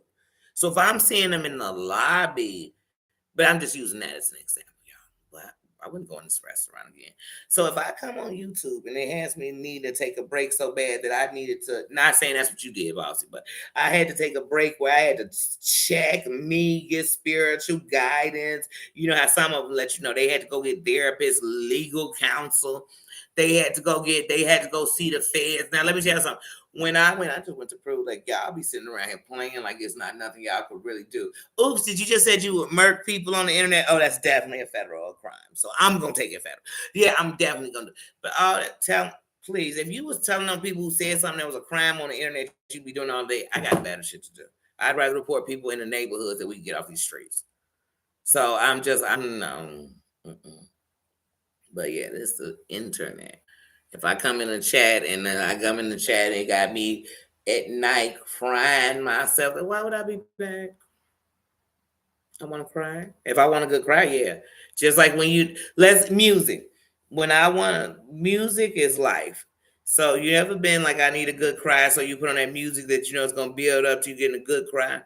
So if I'm seeing them in the lobby, but I'm just using that as an example, y'all. But I wouldn't go in this restaurant again. So if I come on YouTube and it has me need to take a break so bad that I needed to, not saying that's what you did, Bossy, but I had to take a break where I had to check me, get spiritual guidance. You know how some of them let you know they had to go get therapists, legal counsel. They had to go see the feds. Now let me tell you something. When I went, I just went to prove like y'all be sitting around here playing like it's not nothing y'all could really do. Oops, did you just said you would murk people on the internet? Oh, that's definitely a federal crime. So I'm gonna take it federal. Yeah, I'm definitely gonna do. But all that please, if you was telling them people who said something that was a crime on the internet, you'd be doing all day. I got better shit to do. I'd rather report people in the neighborhoods that we can get off these streets. So I'm no. Mm-mm. But yeah, this is the internet. If I come in the chat and then I come in the chat and it got me at night crying myself, why would I be back? I want to cry. If I want a good cry, yeah. Just like when let's music. When I want music is life. So you ever been like I need a good cry, so you put on that music that you know is gonna build up to you getting a good cry.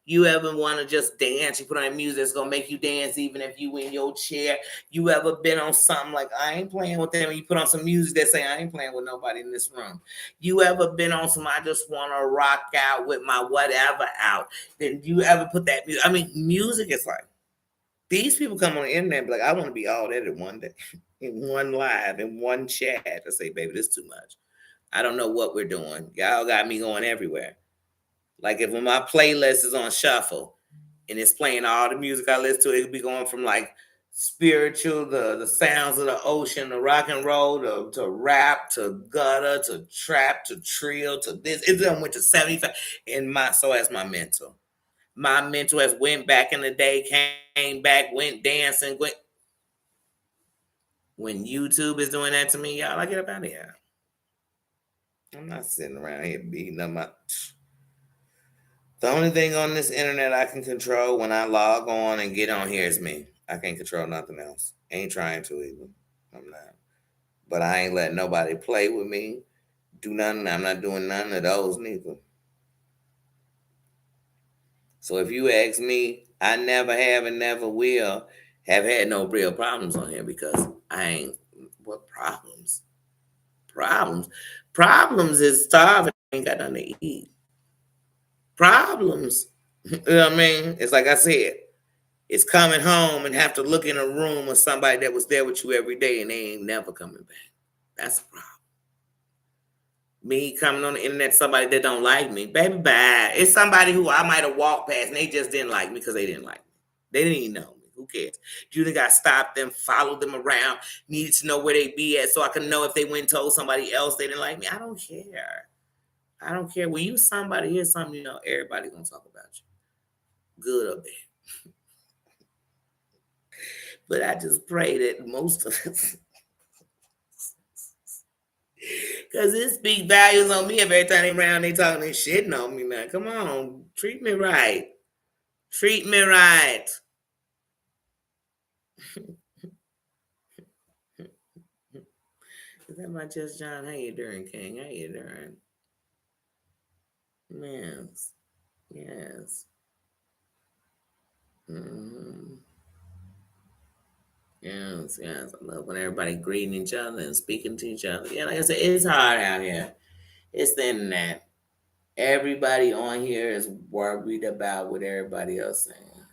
You ever want to just dance? You put on that music that's gonna make you dance, even if you in your chair. You ever been on something like I ain't playing with them? And you put on some music that say I ain't playing with nobody in this room. You ever been on some I just want to rock out with my whatever out? Then you ever put that music? I mean, music is like these people come on the internet and be like, I want to be all that in one day, in one live, in one chat. I say, baby, this is too much. I don't know what we're doing. Y'all got me going everywhere. Like if when my playlist is on shuffle and it's playing all the music I listen to, it could be going from like spiritual, the sounds of the ocean, the rock and roll, to rap, to gutter, to trap, to trill, to this. It done went to 75. And so as my mental. My mental has went back in the day, came back, went dancing. When YouTube is doing that to me, y'all, I get up out of here. I'm not sitting around here beating up my. The only thing on this internet I can control when I log on and get on here is me. I can't control nothing else. Ain't trying to either. I'm not. But I ain't letting nobody play with me, do nothing. I'm not doing none of those neither. So if you ask me, I never have and never will have had no real problems on here because I ain't. What problems? Problems. Problems is starving. Ain't got nothing to eat. Problems. You know what I mean? It's like I said. It's coming home and have to look in a room with somebody that was there with you every day and they ain't never coming back. That's a problem. Me coming on the internet, somebody that don't like me, baby, bye. It's somebody who I might have walked past and they just didn't like me because they didn't like me. They didn't even know me. Who cares? You think I stopped them, followed them around, needed to know where they be at so I can know if they went and told somebody else they didn't like me. I don't care. I don't care. When you somebody hear something, you know, everybody's gonna talk about you. Good or bad. But I just pray that most of us, because it speaks values on me every time they around, they talking they shitting on me now. Come on, treat me right. Treat me right. Is that my Just John? How you doing, King? How you doing? Yes. Yes. Hmm. Yes, yes. I love when everybody greeting each other and speaking to each other. Yeah, like I said, it's hard out here. It's the internet. Everybody on here is worried about what everybody else saying.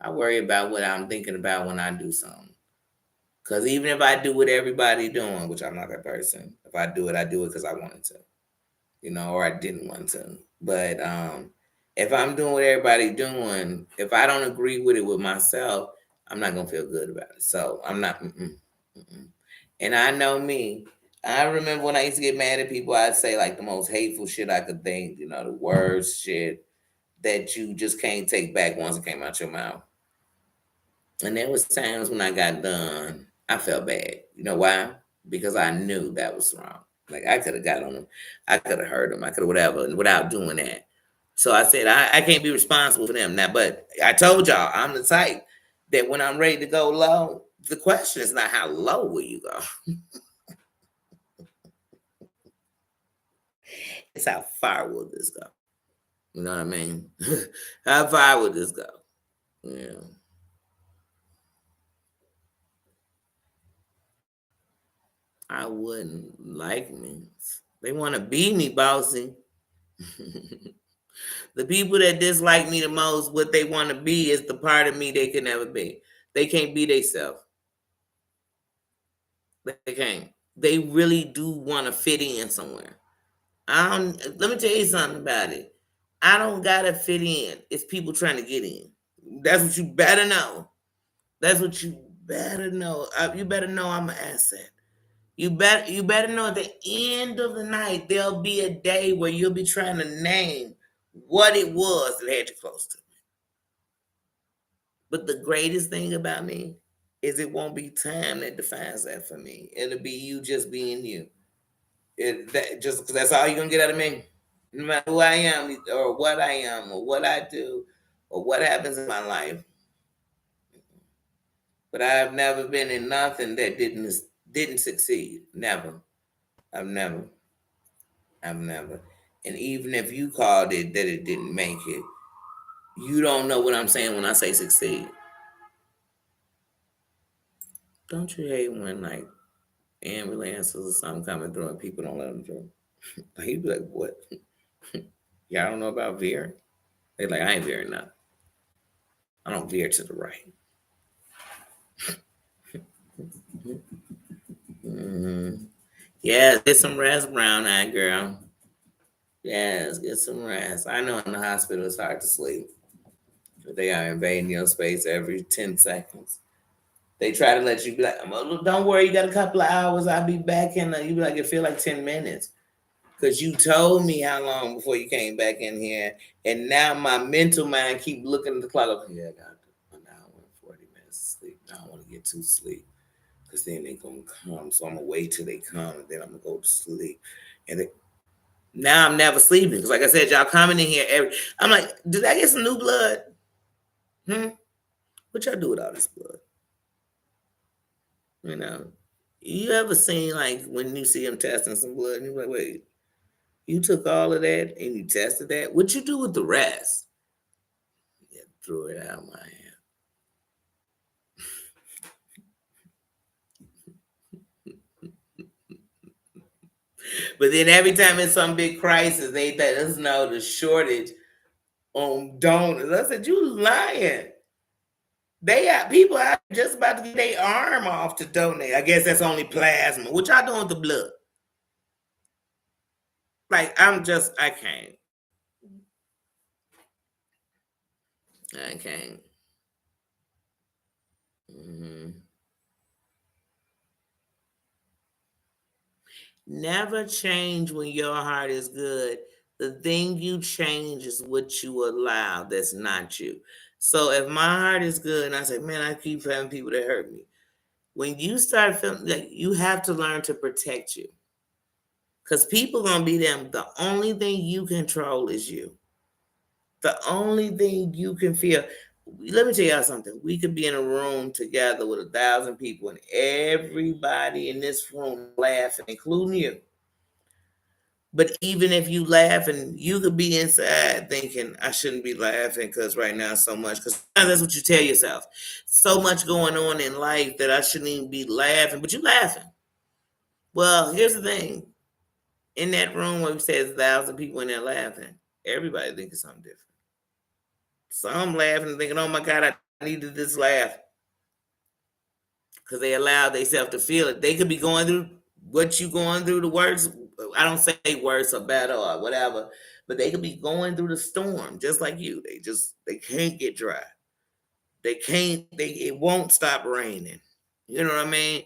I worry about what I'm thinking about when I do something. Because even if I do what everybody doing, which I'm not that person, if I do it because I wanted to, or I didn't want to. But if I'm doing what everybody doing, if I don't agree with it with myself, I'm not gonna feel good about it. So I'm not. Mm-mm. And I know me. I remember when I used to get mad at people, I'd say like the most hateful shit I could think. The worst shit that you just can't take back once it came out your mouth. And there was times when I got done, I felt bad. You know why? Because I knew that was wrong. Like I could have got on him, I could have hurt him, I could have whatever, and without doing that. So I said I can't be responsible for them now. But I told y'all I'm the type that when I'm ready to go low, the question is not how low will you go. It's how far will this go? You know what I mean? How far will this go? Yeah. I wouldn't like me. They want to be me, bossy. The people that dislike me the most, what they want to be is the part of me they can never be. They can't be themselves. They can't. They really do want to fit in somewhere. Let me tell you something about it. I don't gotta fit in. It's people trying to get in. That's what you better know. That's what you better know. You better know I'm an asset. You better know at the end of the night there'll be a day where you'll be trying to name what it was that had you close to. But the greatest thing about me is it won't be time that defines that for me. It'll be you just being you. Just because that's all you're gonna get out of me. No matter who I am or what I do or what happens in my life. But I've never been in nothing that didn't succeed. Never. I've never. I've never. And even if you called it that it didn't make it, you don't know what I'm saying when I say succeed. Don't you hate when like ambulances or something coming through and people don't let them through? Like you be like, what? Y'all don't know about veering? They like, I ain't veering now. I don't veer to the right. Mm-hmm. Yes, get some rest, brown eyed girl. Yes, get some rest. I know in the hospital it's hard to sleep. But they are invading your space every 10 seconds. They try to let you be like, don't worry, you got a couple of hours. I'll be back in. You be like, it feel like 10 minutes. Because you told me how long before you came back in here. And now my mental mind keep looking at the clock. Like, yeah, I got an hour and 40 minutes of sleep. Now I don't want to get too sleep. Because then they going to come. So I'm going to wait till they come. And then I'm going to go to sleep. And now I'm never sleeping. Because like I said, y'all coming in here I'm like, did I get some new blood? What y'all do with all this blood? You know? You ever seen like when you see them testing some blood and you're like, wait, you took all of that and you tested that? What you do with the rest? Yeah, threw it out my hand. But then every time it's some big crisis, they let us know the shortage on donors. I said, you lying. They have people out just about to get their arm off to donate. I guess that's only plasma. What y'all doing with the blood? Like, I can't. I can't. Mm-hmm. Never change when your heart is good. The thing you change is what you allow that's not you. So if my heart is good and I say, man, I keep having people that hurt me. When you start feeling like you have to learn to protect you. Because people gonna be them. The only thing you control is you. The only thing you can feel. Let me tell y'all something. We could be in a room together with 1,000 people and everybody in this room laughing, including you. But even if you laugh, and you could be inside thinking, I shouldn't be laughing because right now so much, because that's what you tell yourself. So much going on in life that I shouldn't even be laughing, but you laughing. Well, here's the thing. In that room where we said 1,000 people in there laughing, everybody thinking something different. Some laughing and thinking, oh my God, I needed this laugh. Because they allow themselves to feel it. They could be going through what you going through, the words. I don't say worse or better or whatever, but they could be going through the storm just like you. They can't get dry. They can't, it won't stop raining. You know what I mean?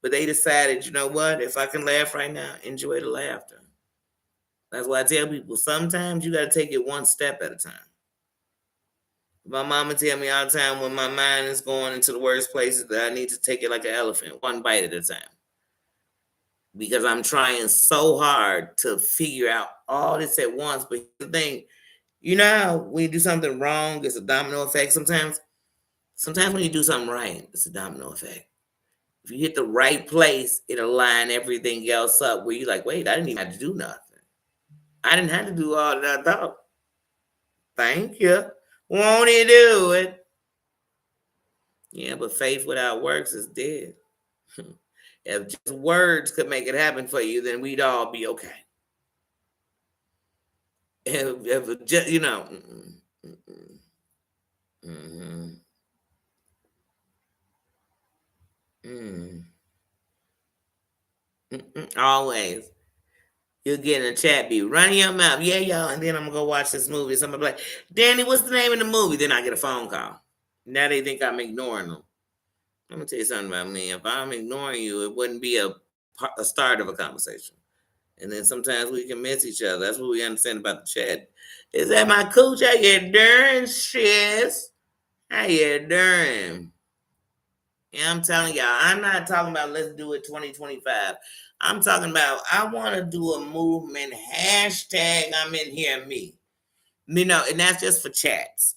But they decided, you know what? If I can laugh right now, enjoy the laughter. That's why I tell people sometimes you got to take it one step at a time. My mama tell me all the time when my mind is going into the worst places that I need to take it like an elephant, one bite at a time. Because I'm trying so hard to figure out all this at once. But the thing, you know how when you do something wrong, it's a domino effect sometimes? Sometimes when you do something right, it's a domino effect. If you hit the right place, it'll line everything else up where you're like, wait, I didn't even have to do nothing. I didn't have to do all that I thought. Thank you. Won't he do it? Yeah, but faith without works is dead. If just words could make it happen for you, then we'd all be okay. If just, you know, mm-mm, mm, always. You'll get in a chat, be running your mouth, yeah, y'all, and then I'm gonna go watch this movie. Somebody be like, Danny, what's the name of the movie? Then I get a phone call. Now they think I'm ignoring them. I'm gonna tell you something about me. If I'm ignoring you, it wouldn't be a start of a conversation. And then sometimes we can miss each other. That's what we understand about the chat. Is that my coach? How you doing, sis? How you doing? Yeah, I'm telling y'all, I'm not talking about let's do it 2025. I'm talking about I want to do a movement, hashtag I'm in here me. You know, and that's just for chats.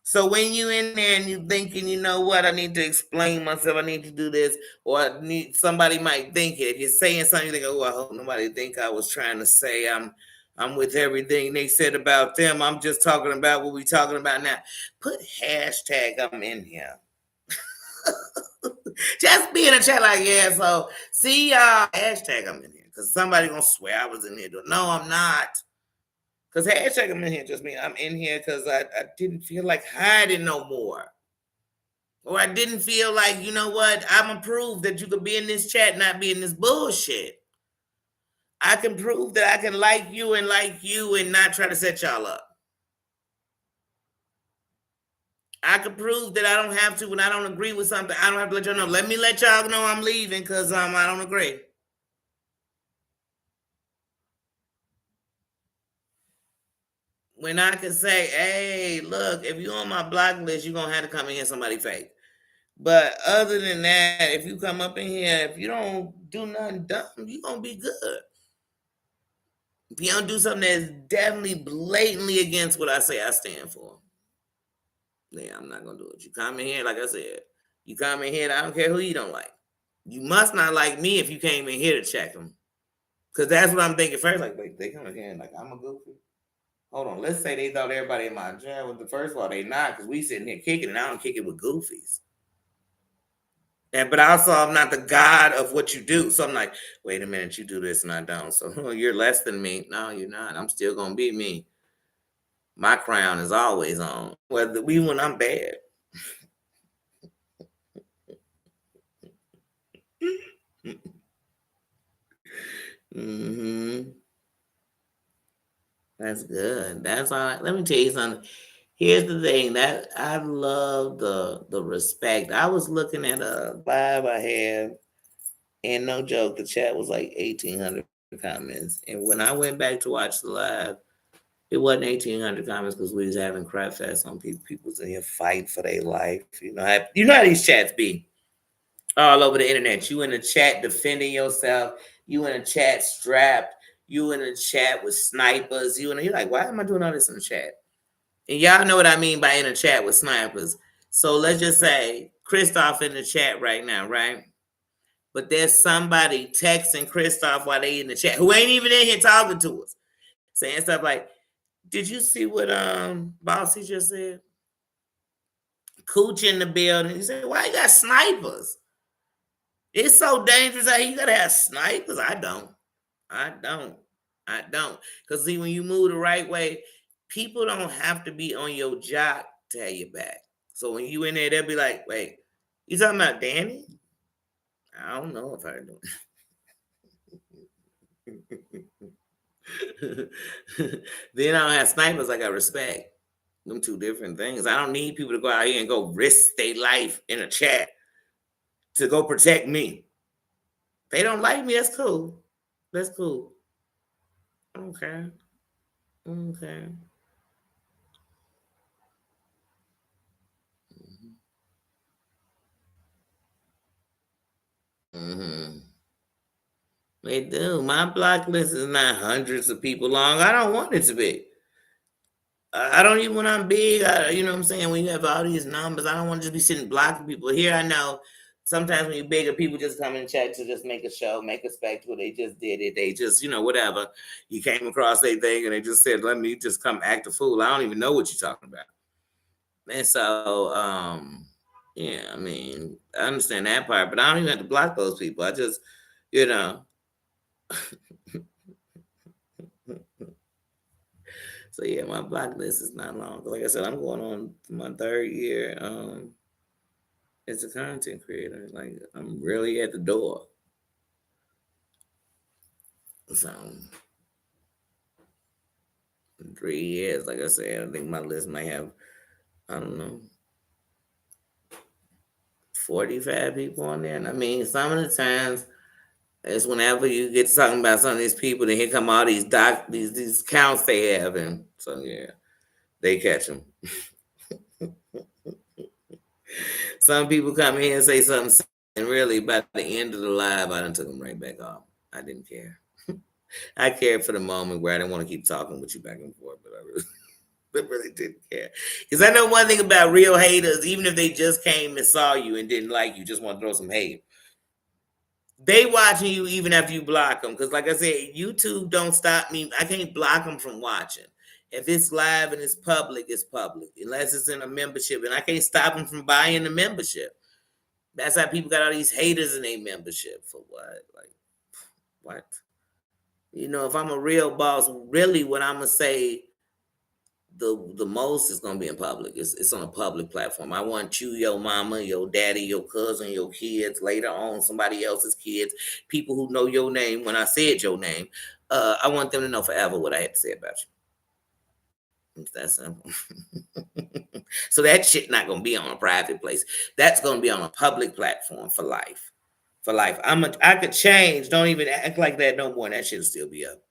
So when you in there and you thinking, you know what, I need to explain myself, I need to do this, or somebody might think it. If you're saying something, you think, oh, I hope nobody think I was trying to say I'm with everything they said about them. I'm just talking about what we talking about now. Put hashtag I'm in here. Just be in a chat like, yeah, so see y'all, hashtag I'm in here. Because somebody gonna swear I was in here. No, I'm not. Because hashtag I'm in here just mean I'm in here because I didn't feel like hiding no more. Or I didn't feel like, you know what, I'm a proof that you could be in this chat, not be in this bullshit. I can prove that I can like you and not try to set y'all up. I can prove that I don't have to, when I don't agree with something, I don't have to let y'all know. Let me let y'all know I'm leaving because I don't agree. When I can say, hey, look, if you're on my block list, you're going to have to come in here somebody fake. But other than that, if you come up in here, if you don't do nothing dumb, you're going to be good. If you don't do something that's definitely blatantly against what I say I stand for, yeah, I'm not going to do it. You come in here, like I said, you come in here, I don't care who you don't like. You must not like me if you came in here to check them. Because that's what I'm thinking first. Like, wait, they come in here and like, I'm a goofy. Hold on, let's say they thought everybody in my jam was the first of all, they not, because we sitting here kicking and I don't kick it with goofies. And but also I'm not the god of what you do. So I'm like, wait a minute, you do this and I don't. So you're less than me. No, you're not. I'm still gonna be me. My crown is always on. Whether we when I'm bad. Mm-hmm. That's good. That's all right. Let me tell you something. Here's the thing that I love the respect. I was looking at a live I had, and no joke, the chat was like 1,800 comments. And when I went back to watch the live, it wasn't 1,800 comments because we was having crap fest on people. People's in here fighting for their life. You know how these chats be all over the internet. You in the chat defending yourself. You in a chat strapped. You in a chat with snipers. You're like, why am I doing all this in the chat? And y'all know what I mean by in a chat with snipers. So let's just say Christoph in the chat right now, right? but there's somebody texting Christoph while they in the chat who ain't even in here talking to us, saying stuff like, "Did you see what Bossy just said? Cooch in the building." He said, "Why you got snipers? It's so dangerous out here. You gotta have snipers." I don't. I don't. I don't. Because see, when you move the right way, people don't have to be on your jock to have your back. So when you in there, they'll be like, "Wait, you talking about Danny?" I don't know if I do. Then I don't have snipers. I got respect. Them two different things. I don't need people to go out here and go risk their life in a chat to go protect me. They don't like me. That's cool. That's cool. Okay. Okay. Mm-hmm. They do. My block list is not hundreds of people long. I don't want it to be. I don't even when I'm big. You know what I'm saying? When you have all these numbers, I don't want to just be sitting blocking people. Here, I know sometimes when you're bigger, people just come in chat to just make a show, make a spectacle. They just did it. They just, whatever. You came across their thing and they just said, "Let me just come act a fool." I don't even know what you're talking about. And so, yeah, I mean, I understand that part, but I don't even have to block those people. I just, you know. So yeah, my block list is not long. Like I said, I'm going on my third year as a content creator. Like I'm really at the door. So in 3 years, like I said, I think my list might have, I don't know, 45 people on there. And I mean, some of the times it's whenever you get talking about some of these people, then here come all these counts they have, and so yeah, they catch them. Some people come in and say something, and really by the end of the live, I done took them right back off. I didn't care. I cared for the moment where I didn't want to keep talking with you back and forth, but I really didn't care. Because I know one thing about real haters, even if they just came and saw you and didn't like you, just want to throw some hate. They watching you even after you block them. Because like I said, YouTube don't stop me. I can't block them from watching. If it's live and it's public, it's public. Unless it's in a membership. And I can't stop them from buying the membership. That's how people got all these haters in their membership. For what? Like, what? If I'm a real boss, really what I'm gonna say the most is gonna be in public. It's on a public platform. I want you, your mama, your daddy, your cousin, your kids, later on somebody else's kids, people who know your name when I said your name. I want them to know forever what I had to say about you. It's that simple. So that shit not gonna be on a private place. That's gonna be on a public platform for life. For life. I could change. Don't even act like that no more. And that shit'll still be up.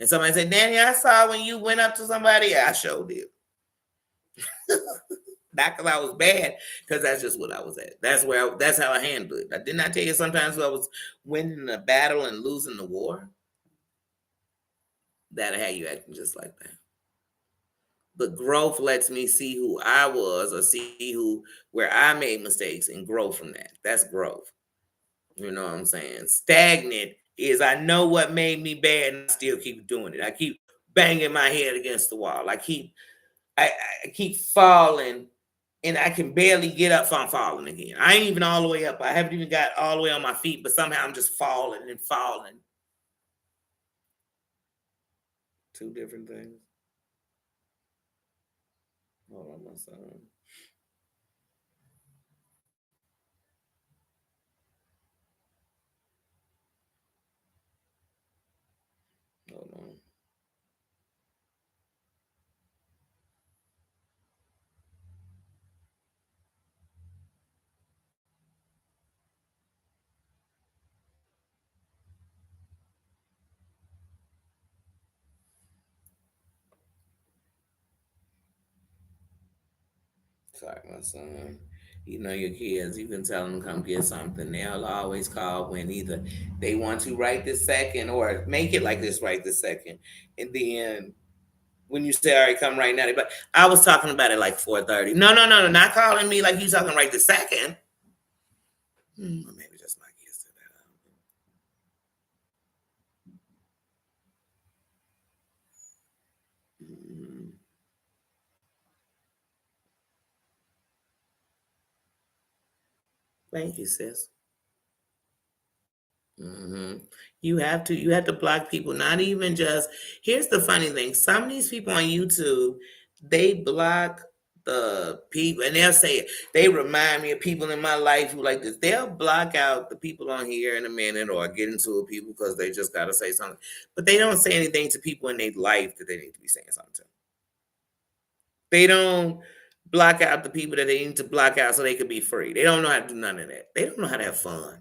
And somebody said, "Danny, I saw when you went up to somebody." I showed it. Not because I was bad, because that's just what I was at. That's how I handled it. I did not tell you sometimes I was winning the battle and losing the war. That'll have you acting just like that. But growth lets me see who I was or see where I made mistakes and grow from that. That's growth. You know what I'm saying? Stagnant is I know what made me bad and I still keep doing it. I keep banging my head against the wall. I keep falling and I can barely get up, so I'm falling again. I ain't even all the way up. I haven't even got all the way on my feet, but somehow I'm just falling and falling. Two different things. Hold on, my son. Hold on. Sorry, my son. Your kids, you can tell them to come get something. They'll always call when either they want to right this second or make it like this right this second. And then when you say, "All right, come right now," but I was talking about it like 4:30. No, no, no, no, not calling me like you talking right this second. Or maybe that's my kids. Thank you, sis. hmm You have to block people. Not even just. Here's the funny thing: some of these people on YouTube, they block the people, and they'll say they remind me of people in my life who like this. They'll block out the people on here in a minute, or get into it people because they just gotta say something, but they don't say anything to people in their life that they need to be saying something to. They don't block out the people that they need to block out so they can be free. They don't know how to do none of that. They don't know how to have fun.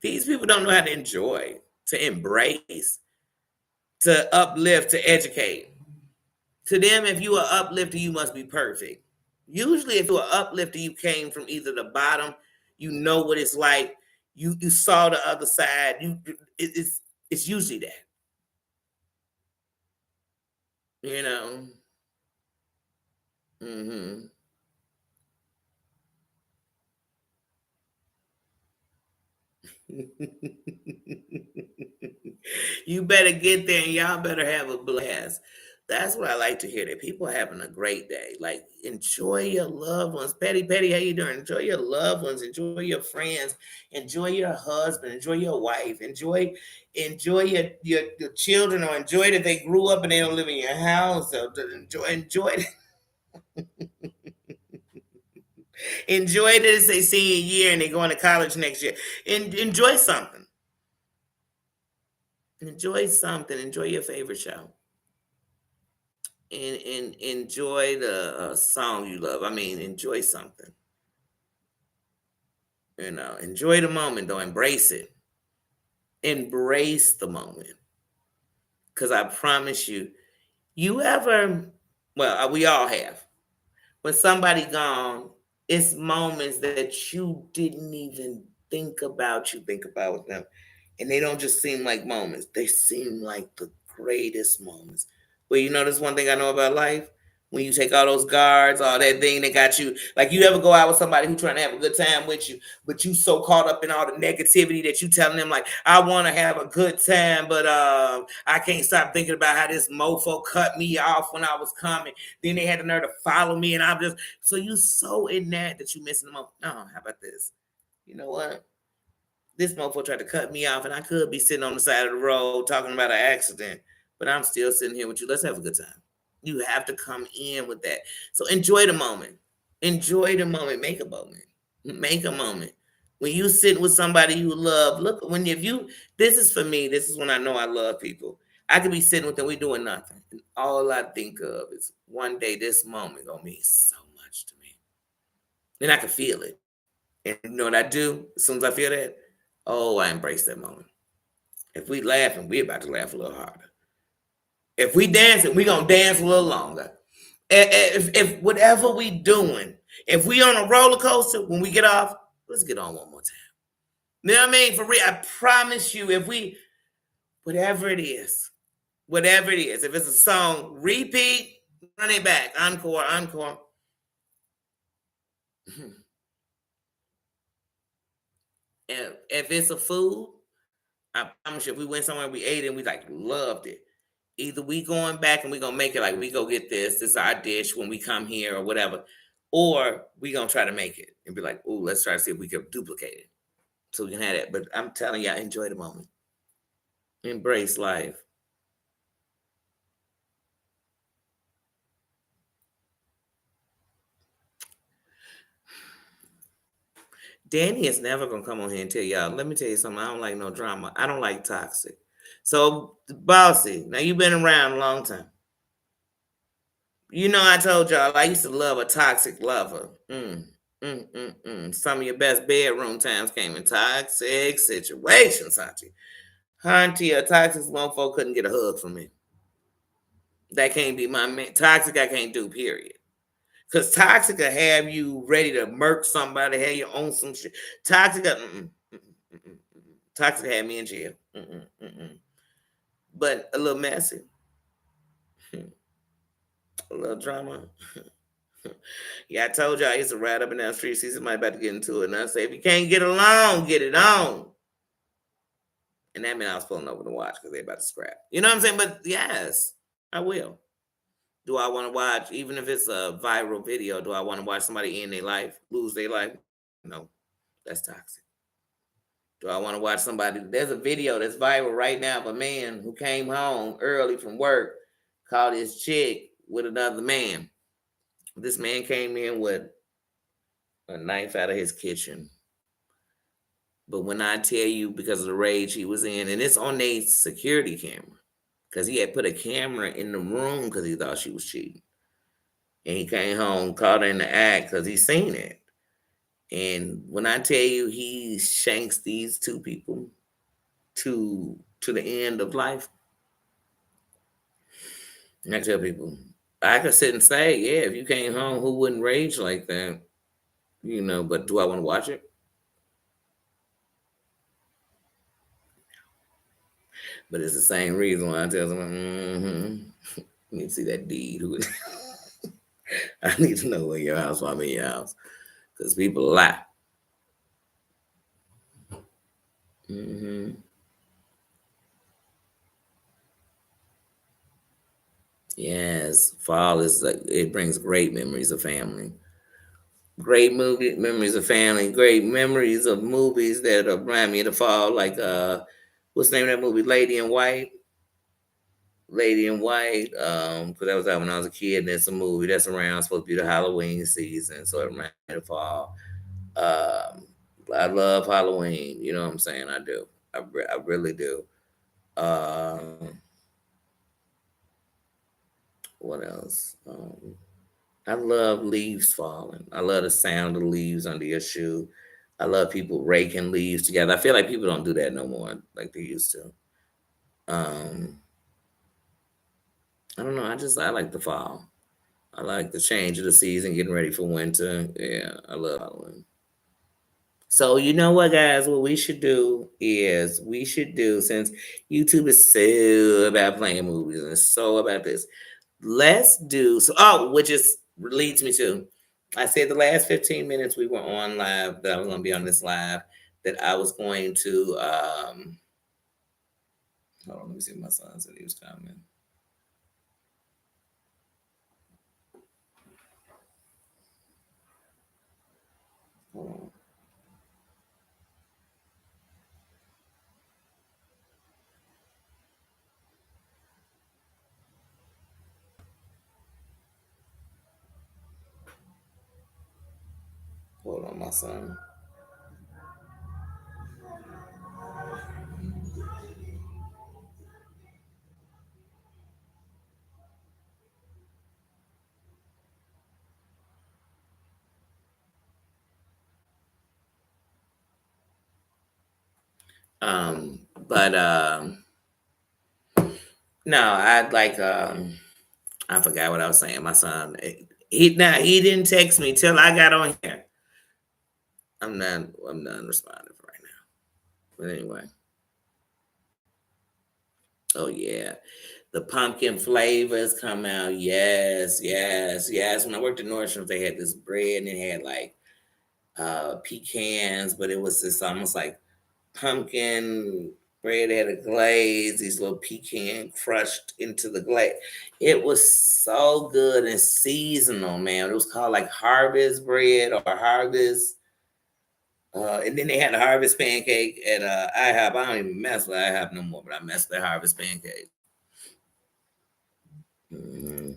These people don't know how to enjoy, to embrace, to uplift, to educate. To them, if you are uplifter, you must be perfect. Usually, if you're an uplifter, you came from either the bottom, you know what it's like, you saw the other side. It's usually that, you know. hmm You better get there and y'all better have a blast. That's what I like to hear. That people are having a great day. Like enjoy your loved ones. Petty, how you doing? Enjoy your loved ones. Enjoy your friends. Enjoy your husband. Enjoy your wife. Enjoy your children, or enjoy that they grew up and they don't live in your house. So enjoy that it's their senior year and they're going to college next year. Enjoy something. Enjoy something. Enjoy your favorite show. And enjoy the song you love. I mean, enjoy something. Enjoy the moment though. Embrace it. Embrace the moment. Because I promise you, you ever, well, we all have. When somebody gone, it's moments that you didn't even think about. You think about them, and they don't just seem like moments. They seem like the greatest moments. Well, this one thing I know about life. When you take all those guards, all that thing that got you, like you ever go out with somebody who trying to have a good time with you, but you so caught up in all the negativity that you telling them like, I want to have a good time, but I can't stop thinking about how this mofo cut me off when I was coming. Then they had the nerve to follow me, and I'm just so you so in that you missing them. Oh, how about this? You know what? This mofo tried to cut me off, and I could be sitting on the side of the road talking about an accident, but I'm still sitting here with you. Let's have a good time. You have to come in with that. So enjoy the moment. Enjoy the moment. Make a moment. Make a moment. When you sit with somebody you love, look when if you this is for me, this is when I know I love people. I could be sitting with them, we doing nothing. And all I think of is one day this moment gonna mean so much to me. And I can feel it. And you know what I do as soon as I feel that? Oh, I embrace that moment. If we laughing, we about to laugh a little harder. If we dancing, we gonna dance a little longer. If whatever we doing, if we on a roller coaster, when we get off, let's get on one more time. You know what I mean? For real, I promise you, if we, whatever it is, if it's a song, repeat, run it back, encore, encore. If it's a food, I promise you, if we went somewhere, we ate it, and we like loved it. Either we going back and we gonna make it like we go get this. This is our dish when we come here or whatever, or we gonna try to make it and be like, "Ooh, let's try to see if we can duplicate it so we can have it." But I'm telling you, enjoy the moment, embrace life. Danny is never gonna come on here and tell y'all. Let me tell you something. I don't like no drama. I don't like toxic. So, bossy. Now you've been around a long time. I told y'all I used to love a toxic lover. Some of your best bedroom times came in toxic situations, Auntie. Auntie, a toxic mofo couldn't get a hug from me. That can't be my man. Toxic, I can't do, period. Because toxic will have you ready to murk somebody, have you on some shit. Toxic, toxic had me in jail. But a little messy, a little drama. Yeah, I told y'all I used to ride up and down the street, see somebody about to get into it, and I say, if you can't get along, get it on. And that meant I was pulling over to watch because they about to scrap. You know what I'm saying? But yes, I will. Do I want to watch, even if it's a viral video, do I want to watch somebody end their life, lose their life? No. That's toxic. Do I want to watch somebody? There's a video that's viral right now of a man who came home early from work, caught his chick with another man. This man came in with a knife out of his kitchen. But when I tell you, because of the rage he was in, and it's on a security camera, because he had put a camera in the room because he thought she was cheating. And he came home, caught her in the act because he seen it. And when I tell you he shanks these two people to the end of life, and I tell people, I could sit and say, yeah, if you came home, who wouldn't rage like that? But do I want to watch it? But it's the same reason why I tell someone, you need to see that deed. I need to know where your house while I'm in your house. Because people lie. hmm Yes, fall is like it brings great memories of family. Great movie memories of family, great memories of movies that remind me of the fall, like what's the name of that movie? Lady in White. Lady in White, because that was out when I was a kid, and it's a movie that's around supposed to be the Halloween season, so it reminds me of the fall. I love Halloween. You know what I'm saying? I do. I really do. What else? I love leaves falling. I love the sound of leaves under your shoe. I love people raking leaves together. I feel like people don't do that no more like they used to. Um, I don't know. I like the fall. I like the change of the season, getting ready for winter. Yeah, I love Halloween. So you know what, guys? What we should do is since YouTube is so about playing movies and so about this, let's do so. Oh, which is leads me to, I said the last 15 minutes we were on live that I was going to be on this live that I was going to. Hold on, let me see. If my son said he was coming. Hold on. Hold on, my son. But no, I'd like I forgot what I was saying. My son, he didn't text me till I got on here. I'm not responding right now. But anyway, oh yeah, the pumpkin flavors come out. Yes, yes, yes. When I worked at Nordstrom's, they had this bread and it had like pecans, but it was just almost like pumpkin bread had a glaze, these little pecan crushed into the glaze. It was so good and seasonal, man. It was called like harvest bread or harvest. And then they had the harvest pancake at IHOP. I don't even mess with IHOP no more, but I mess with harvest pancake. hmm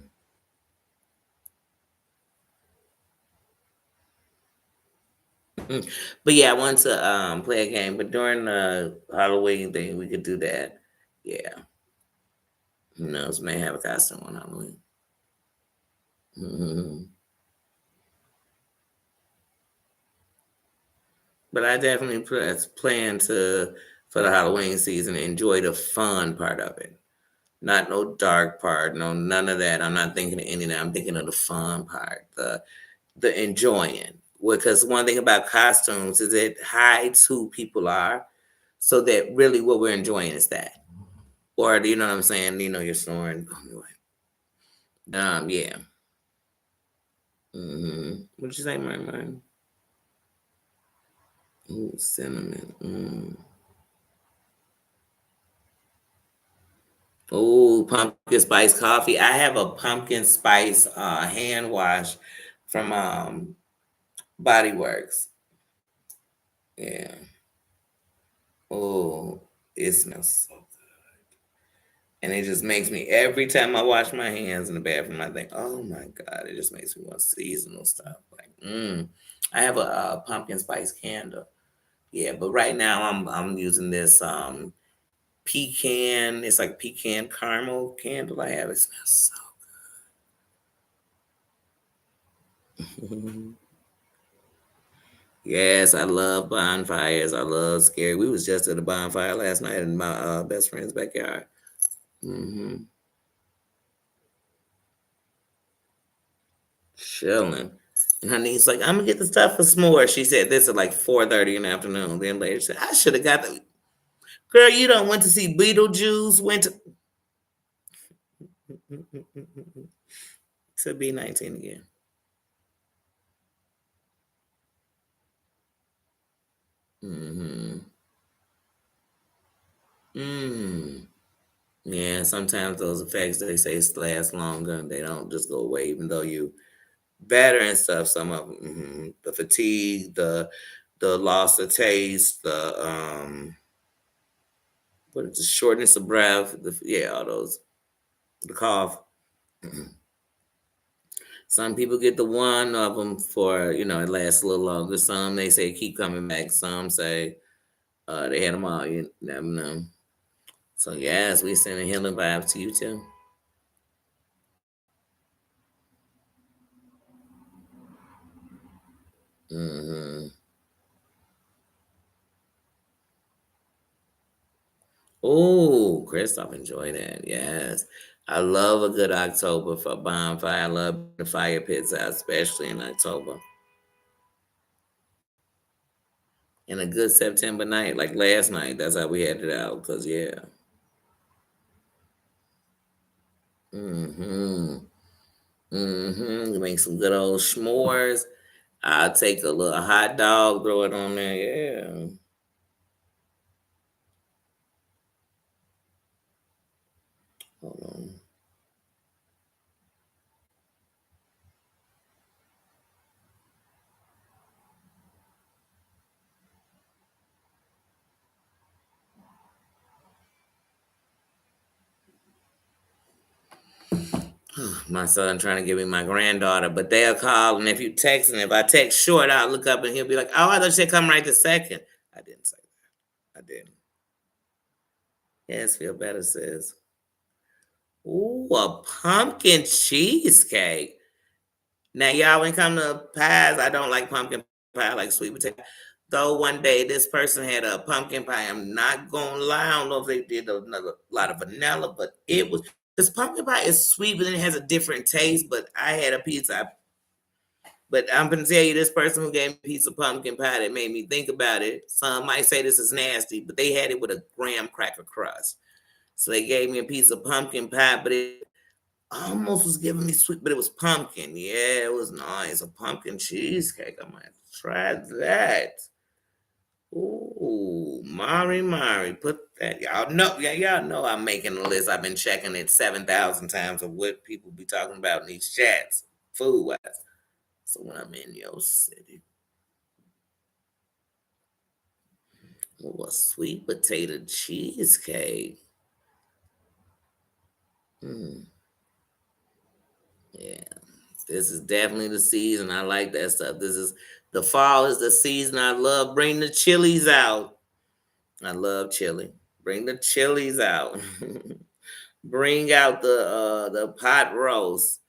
But yeah, I want to play a game. But during the Halloween thing, we could do that. Yeah, who knows? May have a costume on Halloween. hmm But I definitely plan to for the Halloween season enjoy the fun part of it. Not no dark part, no none of that. I'm not thinking of any of that. I'm thinking of the fun part, the enjoying. Because one thing about costumes is it hides who people are, so that really what we're enjoying is that. Or you know what I'm saying? You're snoring. Anyway. Yeah. What'd you say, my man? Ooh, cinnamon. Oh, pumpkin spice coffee. I have a pumpkin spice hand wash from Body Works. Yeah. Oh, it smells so good. And it just makes me, every time I wash my hands in the bathroom, I think, oh my God, it just makes me want seasonal stuff. Like, I have a pumpkin spice candle. Yeah, but right now I'm using this pecan. It's like pecan caramel candle I have. It smells so good. Yes, I love bonfires. I love scary. We was just at a bonfire last night in my best friend's backyard. Hmm. Chilling. And her niece like, I'm gonna get the stuff for s'mores. She said this at like 4:30 in the afternoon. Then later she said, I should have got the girl. You don't went to see Beetlejuice. Went to be 19 again. Mm-hmm. Mm. Yeah, sometimes those effects they say last longer. They don't just go away, even though you better and stuff. Some of them, the fatigue, the loss of taste, the what is the shortness of breath, yeah, all those, the cough. Mhm. Some people get the one of them for it lasts a little longer. Some they say keep coming back. Some say they had them all. You never know. So yes, we sending healing vibes to you too. Hmm. Oh, Christoph, enjoy that. Yes. I love a good October for bonfire. I love the fire pits out, especially in October. And a good September night, like last night. That's how we had it out. Cause yeah. Mm-hmm. Mm-hmm. Make some good old s'mores. I'll take a little hot dog, throw it on there. Yeah. Hold on. My son trying to give me my granddaughter, but they'll call, and if you text, and if I text short, I'll look up and he'll be like, "Oh, I thought you said come right this second." I didn't say that. I didn't. Yes, feel better says. Ooh, a pumpkin cheesecake. Now, y'all, when it come to pies, I don't like pumpkin pie. I like sweet potato. Though one day this person had a pumpkin pie. I'm not gonna lie. I don't know if they did another lot of vanilla, but it was this pumpkin pie is sweet, but then it has a different taste. But I had a pizza. But I'm gonna tell you, this person who gave me a piece of pumpkin pie that made me think about it. Some might say this is nasty, but they had it with a graham cracker crust. So they gave me a piece of pumpkin pie, but it almost was giving me sweet, but it was pumpkin. Yeah, it was nice. A pumpkin cheesecake. I might have to try that. Ooh, Mari. Put that. Y'all know, yeah, y'all know I'm making a list. I've been checking it 7,000 times of what people be talking about in these chats, food wise. So when I'm in your city, oh, a sweet potato cheesecake. Mm, yeah. This is definitely the season. I like that stuff. This is the fall is the season I love. Bring the chilies out. I love chili. Bring the chilies out. Bring out the pot roast.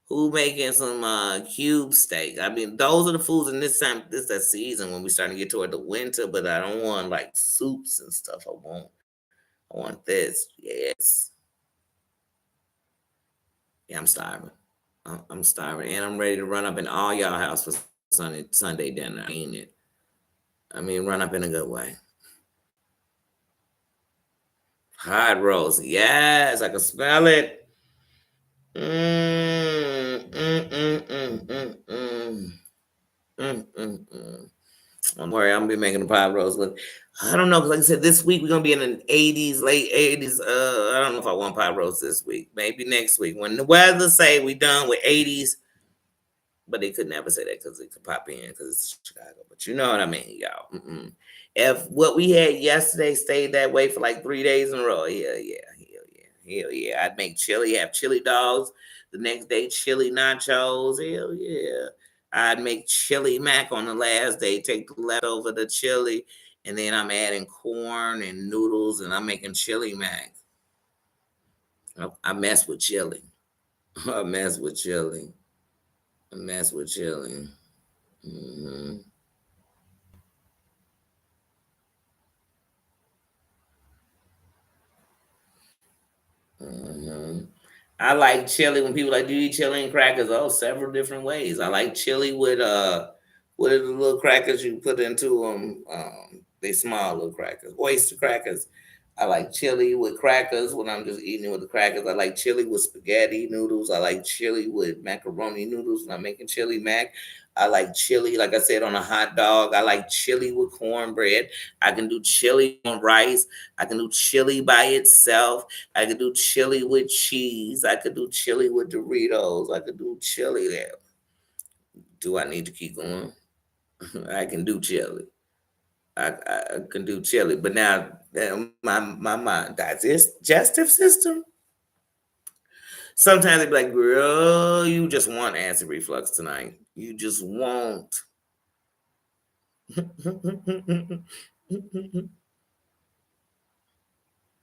Who making some cube steak? I mean, those are the foods in this time. This that season when we starting to get toward the winter. But I don't want like soups and stuff. I want this. Yes. Yeah, I'm starving. I'm starving, and I'm ready to run up in all y'all house for Sunday dinner. Ain't it? I mean, run up in a good way. Hot roast, yes, I can smell it. Mm, mm, mm, mm, mm, mm, Don't worry, I'm gonna be making the pot roast. Look, I don't know, 'cause like I said, this week we're gonna be in the 80s, late 80s. I don't know if I want pot roast this week. Maybe next week when the weather say we done with 80s. But they could never say that because it could pop in because it's Chicago. But you know what I mean, y'all. If what we had yesterday stayed that way for like 3 days in a row, hell yeah. I'd make chili, have chili dogs. The next day, chili nachos. Hell yeah. I'd make chili mac on the last day, take the leftover, the chili, and then I'm adding corn and noodles, and I'm making chili mac. I mess with chili. I mess with chili. I mess with chili. Mm-hmm. Mm-hmm. I like chili when people like, do you eat chili and crackers? Oh, several different ways. I like chili with what are the little crackers you put into them? They small little crackers, oyster crackers. I like chili with crackers when I'm just eating it with the crackers. I like chili with spaghetti noodles. I like chili with macaroni noodles when I'm making chili mac. I like chili, like I said, on a hot dog. I like chili with cornbread. I can do chili on rice. I can do chili by itself. I could do chili with cheese. I could do chili with Doritos. I could do chili there. Do I need to keep going? I can do chili. I can do chili. But now my digestive system, sometimes they be like, girl, you just want acid reflux tonight. You just won't.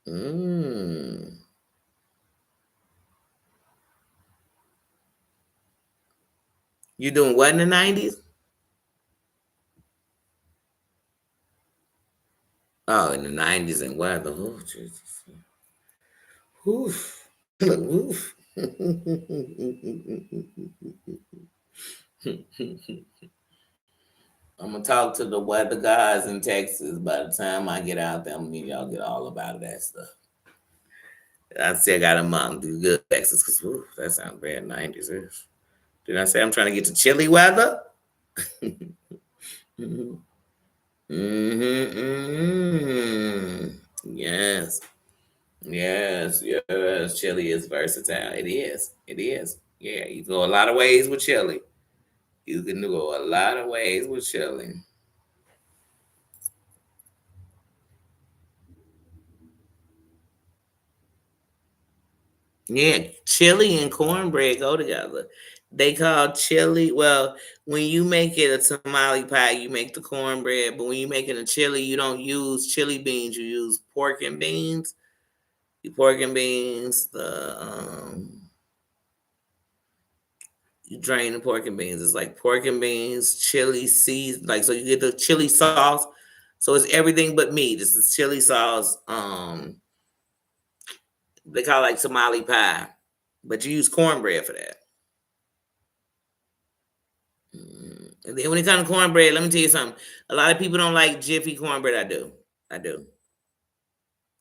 mm. You doing what in the 90s? Oh, in the 90s and weather. Oh, Jesus. Oof. Oof. I'm gonna talk to the weather guys in Texas. By the time I get out there, I'm gonna y'all get all about that stuff. I still got a month to do good Texas because that sounds bad. 90s. Did I say I'm trying to get to chilly weather? hmm hmm Yes. Yes. Yes. Chili is versatile. It is. It is. Yeah. You can go a lot of ways with chili. You can go a lot of ways with chili. Yeah, chili and cornbread go together. They call chili. Well, when you make it a tamale pie, you make the cornbread. But when you make it a chili, you don't use chili beans. You use pork and beans. The pork and beans. You drain the pork and beans. It's like pork and beans, chili seeds. Like so, you get the chili sauce. So it's everything but meat. It's the chili sauce. They call it like tamale pie, but you use cornbread for that. And then when it comes to cornbread, let me tell you something. A lot of people don't like Jiffy cornbread. I do. I do.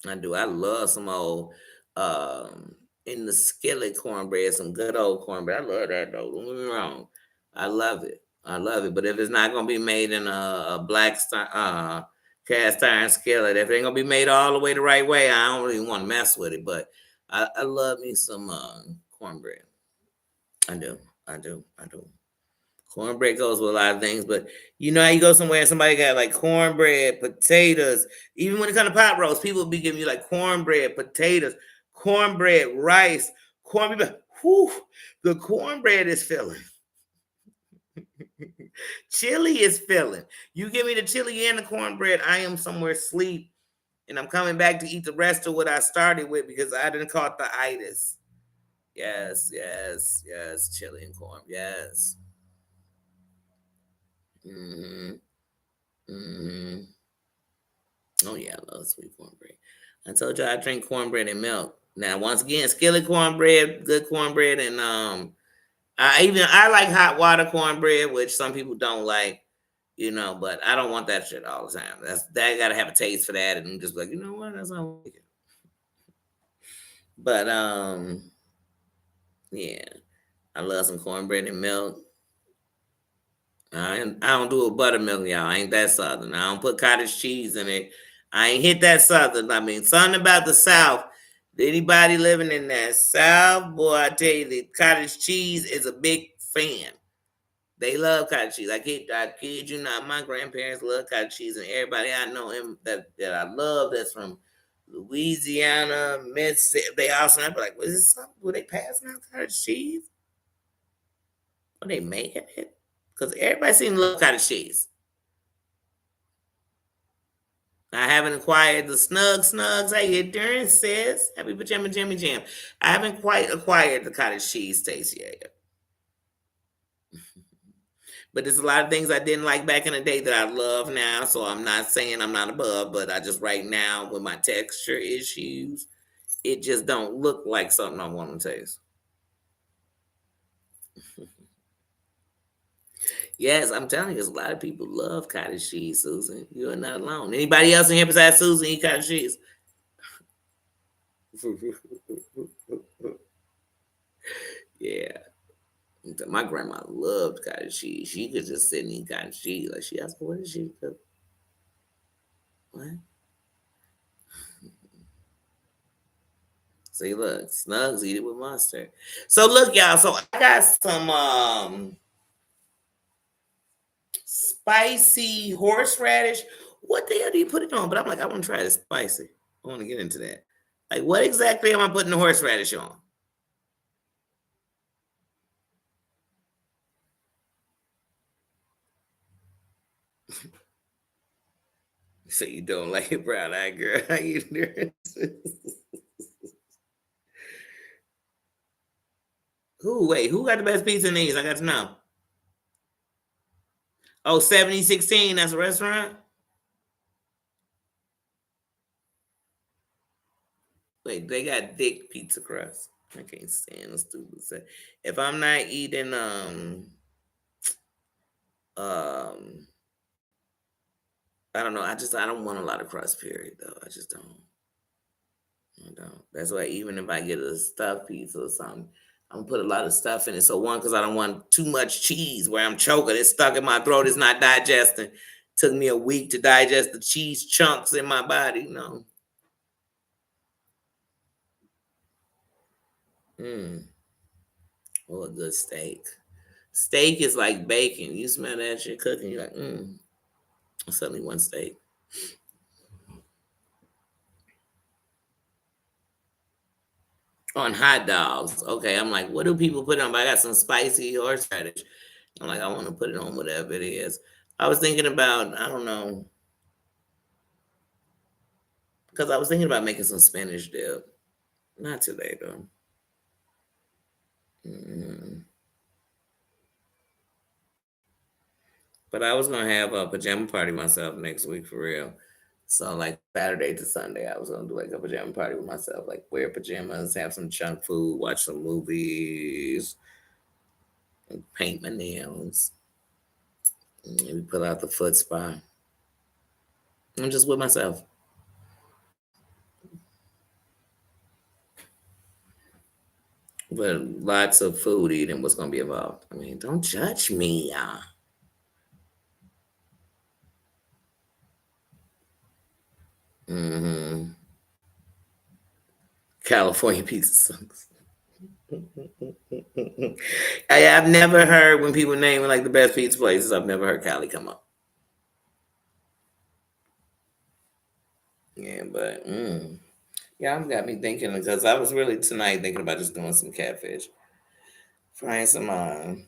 I do. I love some old in the skillet cornbread, some good old cornbread. I love that though. Don't get me wrong. I love it. I love it. But if it's not gonna be made in a cast iron skillet, if it ain't gonna be made all the way the right way, I don't really want to mess with it. But I love me some cornbread. I do. I do. I do. Cornbread goes with a lot of things, but you know how you go somewhere and somebody got like cornbread, potatoes. Even when it comes to pot roast, people be giving you like cornbread, potatoes, cornbread, rice, cornbread. Whew, the cornbread is filling. Chili is filling. You give me the chili and the cornbread, I am somewhere asleep, and I'm coming back to eat the rest of what I started with because I didn't caught the itis. Yes, yes, yes. Chili and corn. Yes. hmm hmm Oh yeah, I love sweet cornbread. I told you I drink cornbread and milk. Now, once again, skillet cornbread, good cornbread, and I like hot water cornbread, which some people don't like, but I don't want that shit all the time. That gotta have a taste for that, and just like what, that's not like it. But yeah, I love some cornbread and milk. I don't do a buttermilk, y'all. I ain't that southern. I don't put cottage cheese in it. I ain't hit that southern. I mean, something about the South. Anybody living in that South, boy, I tell you, the cottage cheese is a big fan. They love cottage cheese. I kid you not. My grandparents love cottage cheese, and everybody I know that I love that's from Louisiana, Mississippi. They also be like, "Was this something? Were they passing out cottage cheese? Are they making it?" Because everybody seems to love cottage cheese. I haven't acquired the snugs. How you doing, sis? Happy pajama jammy jam. I haven't quite acquired the cottage cheese taste yet. But there's a lot of things I didn't like back in the day that I love now. So I'm not saying I'm not above, but I just right now with my texture issues, it just don't look like something I want to taste. Yes, I'm telling you, there's a lot of people love cottage cheese, Susan. You're not alone. Anybody else in here besides Susan eat cottage cheese? Yeah. My grandma loved cottage cheese. She could just sit and eat cottage cheese. Like she asked, what did she cook? What? See, look, Snugs eat it with mustard. So look, y'all. So I got some spicy horseradish. What the hell do you put it on? But I'm like, I want to try this spicy. I want to get into that. Like, what exactly am I putting the horseradish on? So you don't like it, brown eye girl? How you doing? Who? Wait, who got the best pizza in these? I got to know. Oh, 7016, that's a restaurant? Wait, they got thick pizza crust. I can't stand the stupid stuff. If I'm not eating um I don't know, I don't want a lot of crust period though. I just don't. I don't. That's why even if I get a stuffed pizza or something, I'm gonna put a lot of stuff in it. So one, because I don't want too much cheese where I'm choking. It's stuck in my throat. It's not digesting. Took me a week to digest the cheese chunks in my body. No. Mm. Oh, a good steak. Steak is like bacon. You smell that shit cooking. You're like, I suddenly want steak. On hot dogs. Okay, I'm like, what do people put on? But I got some spicy horseradish. I'm like, I want to put it on whatever it is. I was thinking about, I don't know, because I was thinking about making some spinach dip. Not today though. Mm. But I was gonna have a pajama party myself next week for real. So like Saturday to Sunday, I was gonna do like a pajama party with myself, like wear pajamas, have some junk food, watch some movies, and paint my nails, maybe pull out the foot spa. I'm just with myself. But lots of food eating was gonna be involved. I mean, don't judge me. Hmm. California pizza sucks. I've never heard when people name like the best pizza places. I've never heard Cali come up. Yeah, but yeah, I'm got me thinking because I was really tonight thinking about just doing some catfish, frying some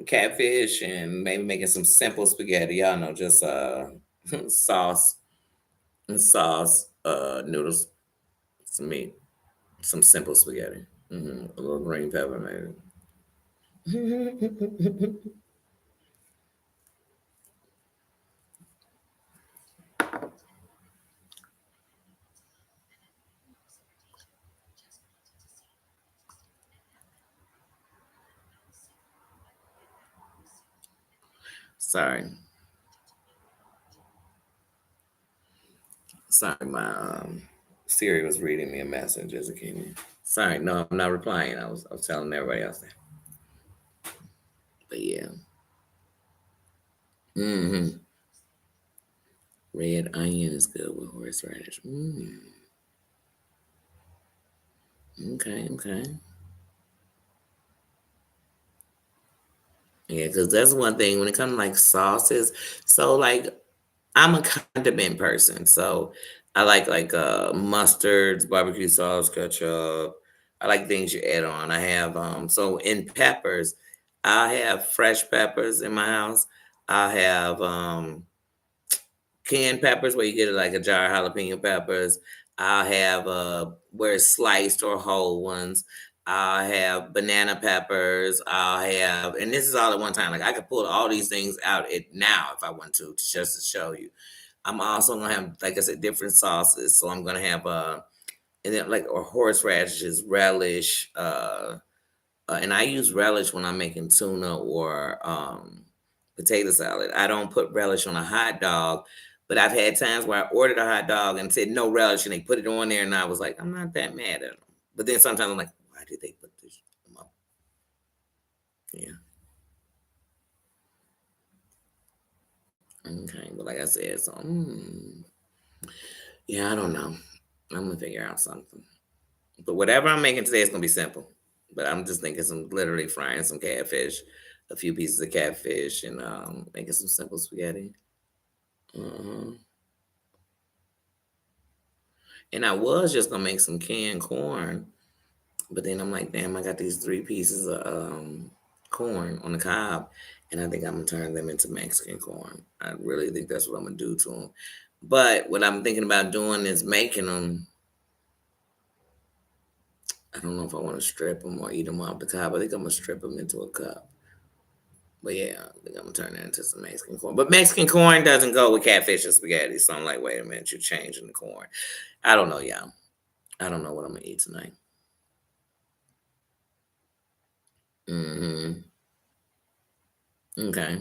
catfish, and maybe making some simple spaghetti. Y'all know, just sauce and sauce, noodles, some meat, some simple spaghetti, a little green pepper maybe. Sorry, sorry, my Siri was reading me a message as it came in. Sorry, no, I'm not replying. I was telling everybody else that. But yeah. Hmm. Red onion is good with horseradish. Okay, okay. Yeah, because that's one thing when it comes to like sauces. So like I'm a condiment person, so I like mustards, barbecue sauce, ketchup. I like things you add on. I have so in peppers, I have fresh peppers in my house. I have canned peppers where you get like a jar of jalapeno peppers. I'll have where it's sliced or whole ones. I'll have banana peppers. I'll have, and this is all at one time. Like I could pull all these things out it now if I want to, just to show you. I'm also gonna have, like I said, different sauces. So I'm gonna have and then like or horseradishes, relish, and I use relish when I'm making tuna or potato salad. I don't put relish on a hot dog, but I've had times where I ordered a hot dog and said no relish, and they put it on there, and I was like, I'm not that mad at them. But then sometimes I'm like, why did they put this on? Yeah. Okay. But like I said, so yeah, I don't know. I'm gonna figure out something. But whatever I'm making today is gonna be simple. But I'm just thinking some literally frying some catfish, a few pieces of catfish, and making some simple spaghetti. uh And I was just gonna make some canned corn, but then I'm like, damn, I got these three pieces of corn on the cob, and I think I'm gonna turn them into Mexican corn. I really think that's what I'm gonna do to them. But what I'm thinking about doing is making them. I don't know if I want to strip them or eat them off the cob. I think I'm gonna strip them into a cup. But yeah, I think I'm gonna turn that into some Mexican corn. But Mexican corn doesn't go with catfish and spaghetti. So I'm like, wait a minute, you're changing the corn. I don't know, y'all. I don't know what I'm gonna eat tonight. Hmm. Okay.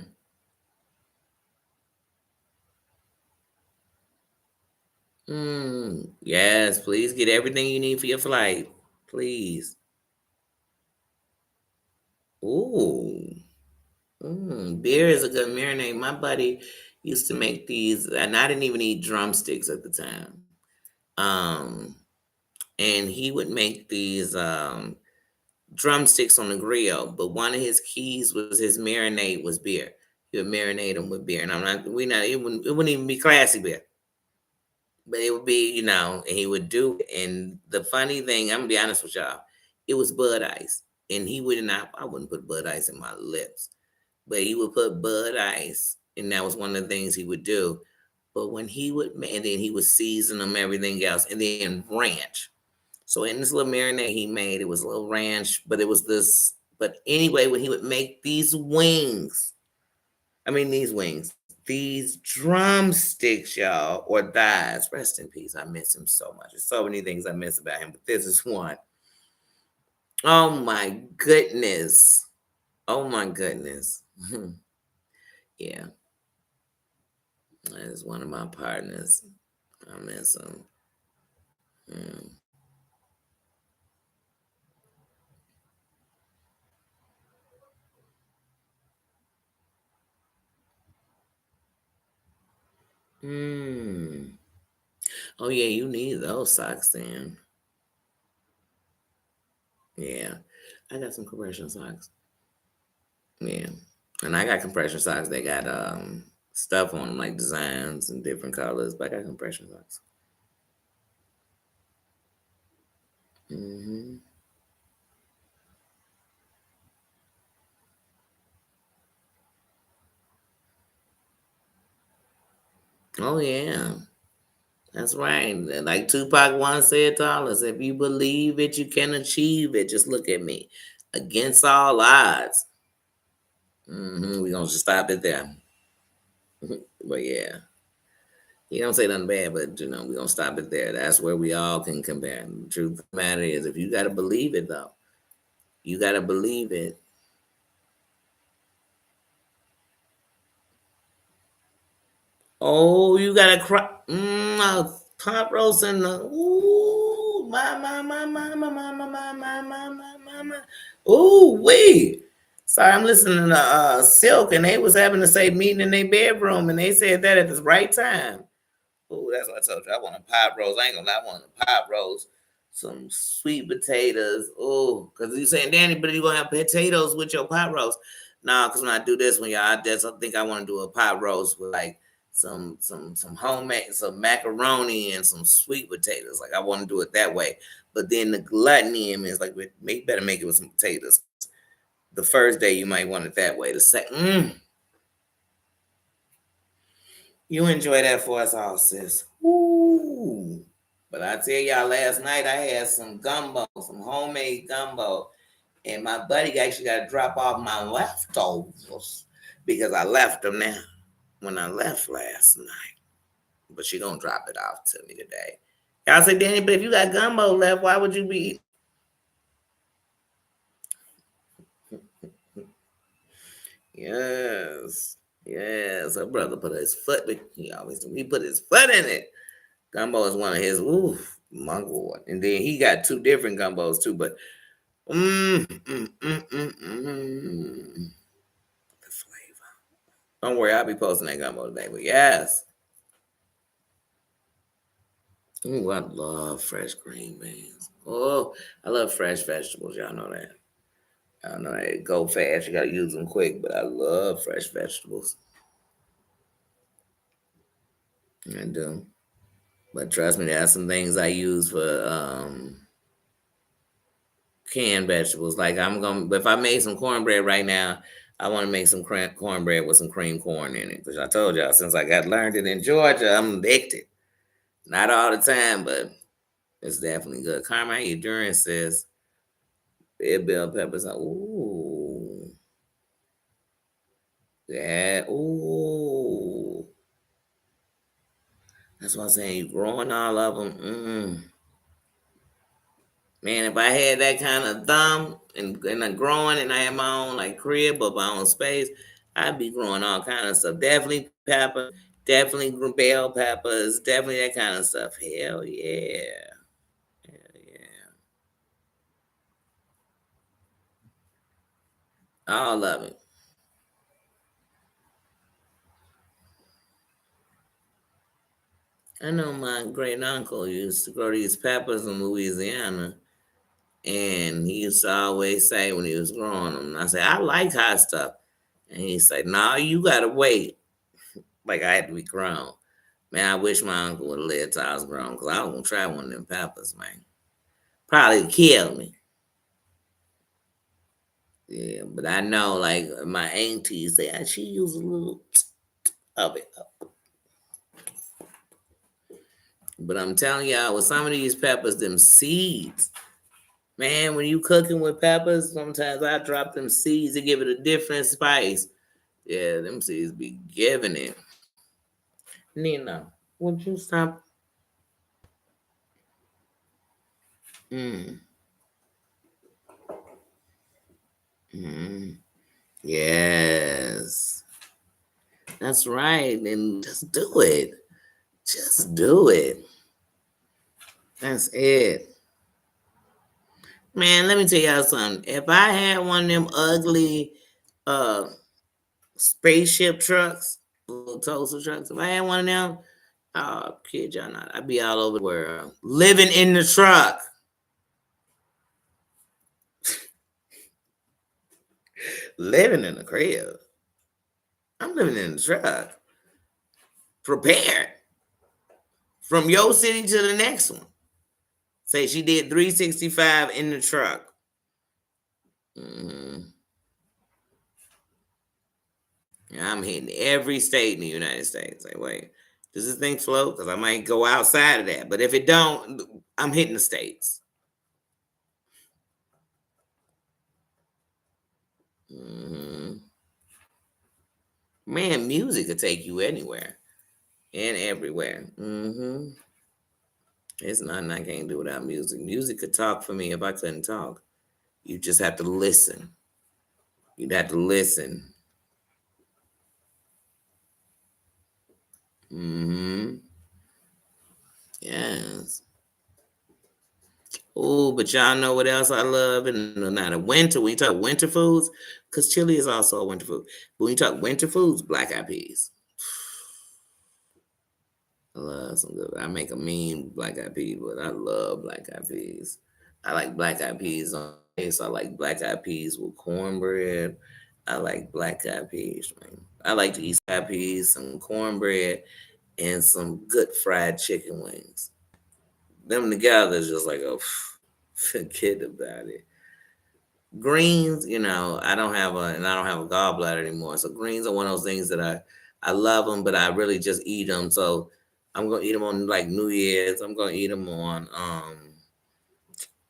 Yes, please get everything you need for your flight. Please. Ooh. Beer is a good marinade. My buddy used to make these, and I didn't even eat drumsticks at the time. Um, and he would make these drumsticks on the grill, but one of his keys was his marinade was beer. He would marinate them with beer, and I'm not, we not, it wouldn't even be classy beer. But it would be, and he would do it. And the funny thing, I'm gonna be honest with y'all, it was Bud Ice. And he would not, I wouldn't put Bud Ice in my lips, but he would put Bud Ice. And that was one of the things he would do. But when he would, and then he would season them, everything else, and then ranch. So in this little marinade he made, it was a little ranch, but it was this, but anyway, when he would make these wings, I mean, these wings, these drumsticks, y'all, or thighs. Rest in peace. I miss him so much. There's so many things I miss about him, but this is one. Oh my goodness. Oh my goodness. Yeah, that is one of my partners. I miss him. Mm. Mm. Oh yeah, you need those socks then. Yeah, I got some compression socks. Yeah, and I got compression socks. They got stuff on them like designs and different colors, but I got compression socks. Hmm. Oh yeah, that's right. Like Tupac once said to all us, "If you believe it, you can achieve it. Just look at me. Against all odds." We gonna just stop it there. But yeah, he don't say nothing bad, but we gonna stop it there. That's where we all can compare. The truth of the matter is, if you gotta believe it though, you gotta believe it. Oh, you gotta cry. Pot roast and the ooh, my. Ooh, wait. Sorry, I'm listening to Silk, and they was having the same meeting in their bedroom, and they said that at the right time. Ooh, that's what I told you. I want a pot roast. I ain't gonna lie, I want a pot roast. Some sweet potatoes. Oh, because you saying, Danny, but you gonna have potatoes with your pot roast. Nah, because when I do this one, y'all, I think I want to do a pot roast with like some homemade, some macaroni and some sweet potatoes. Like I want to do it that way. But then the gluttony in me is like, better make it with some potatoes. The first day you might want it that way. The second, you enjoy that for us all, sis. Woo! But I tell y'all, last night I had some gumbo, some homemade gumbo, and my buddy actually got to drop off my leftovers because I left them now when I left last night. But she gonna drop it off to me today. Y'all say, Danny, but if you got gumbo left, why would you be? Yes, yes. Her brother put his foot. He put his foot in it. Gumbo is one of his. Ooh, my God. And then he got two different gumbos too. But the flavor. Don't worry, I'll be posting that gumbo today. But yes. Ooh, I love fresh green beans. Oh, I love fresh vegetables. Y'all know that. I know they go fast. You gotta use them quick, but I love fresh vegetables. I do. But trust me, there are some things I use for canned vegetables. Like if I made some cornbread right now, I want to make some cornbread with some cream corn in it. Because I told y'all, since I got learned it in Georgia, I'm addicted. Not all the time, but it's definitely good. Karma, how you doing, sis? Red bell peppers. Ooh. Yeah. Ooh. That's what I'm saying. You growing all of them. Man, if I had that kind of thumb and I'm growing and I had my own like crib or my own space, I'd be growing all kind of stuff. Definitely pepper, definitely bell peppers, definitely that kind of stuff. Hell yeah. Hell yeah. All of it. I know my great uncle used to grow these peppers in Louisiana. And he used to always say when he was growing them, I said, I like hot stuff. And he said, no, you got to wait. Like I had to be grown. Man, I wish my uncle would have lived till I was grown because I was going to try one of them peppers, man. Probably kill me. Yeah, but I know, like, my auntie say, she used a little of it. But I'm telling y'all, with some of these peppers, them seeds, man, when you cooking with peppers, sometimes I drop them seeds to give it a different spice. Yeah, them seeds be giving it. Nina, would you stop? Mm. Mm. Yes. That's right. And just do it. Just do it. That's it. Man, let me tell y'all something. If I had one of them ugly uh spaceship trucks, little toaster trucks, if I had one of them, kid y'all not, I'd be all over the world. Living in the truck. Living in the crib. I'm living in the truck. Prepared. From your city to the next one. Say she did 365 in the truck. Mm-hmm. I'm hitting every state in the United States. Like, wait, does this thing float? Because I might go outside of that. But if it don't, I'm hitting the states. Mm-hmm. Man, music could take you anywhere and everywhere. Mm-hmm. It's nothing I can't do without music. Music could talk for me if I couldn't talk. You just have to listen. You'd have to listen. Mm-hmm. Yes. Oh, but y'all know what else I love? And now the winter, when you talk winter foods, because chili is also a winter food. But when you talk winter foods, black eyed peas. I love some good. I make a mean black eyed peas, but I love black eyed peas. I like black eyed peas on so I like black eyed peas with cornbread. I like black eyed peas, man. I like to eat eyed peas, some cornbread, and some good fried chicken wings. Them together is just like, oh, forget about it. Greens, I don't have a gallbladder anymore. So greens are one of those things that I love them, but I really just eat them. So I'm gonna eat them on like New Year's. I'm gonna eat them on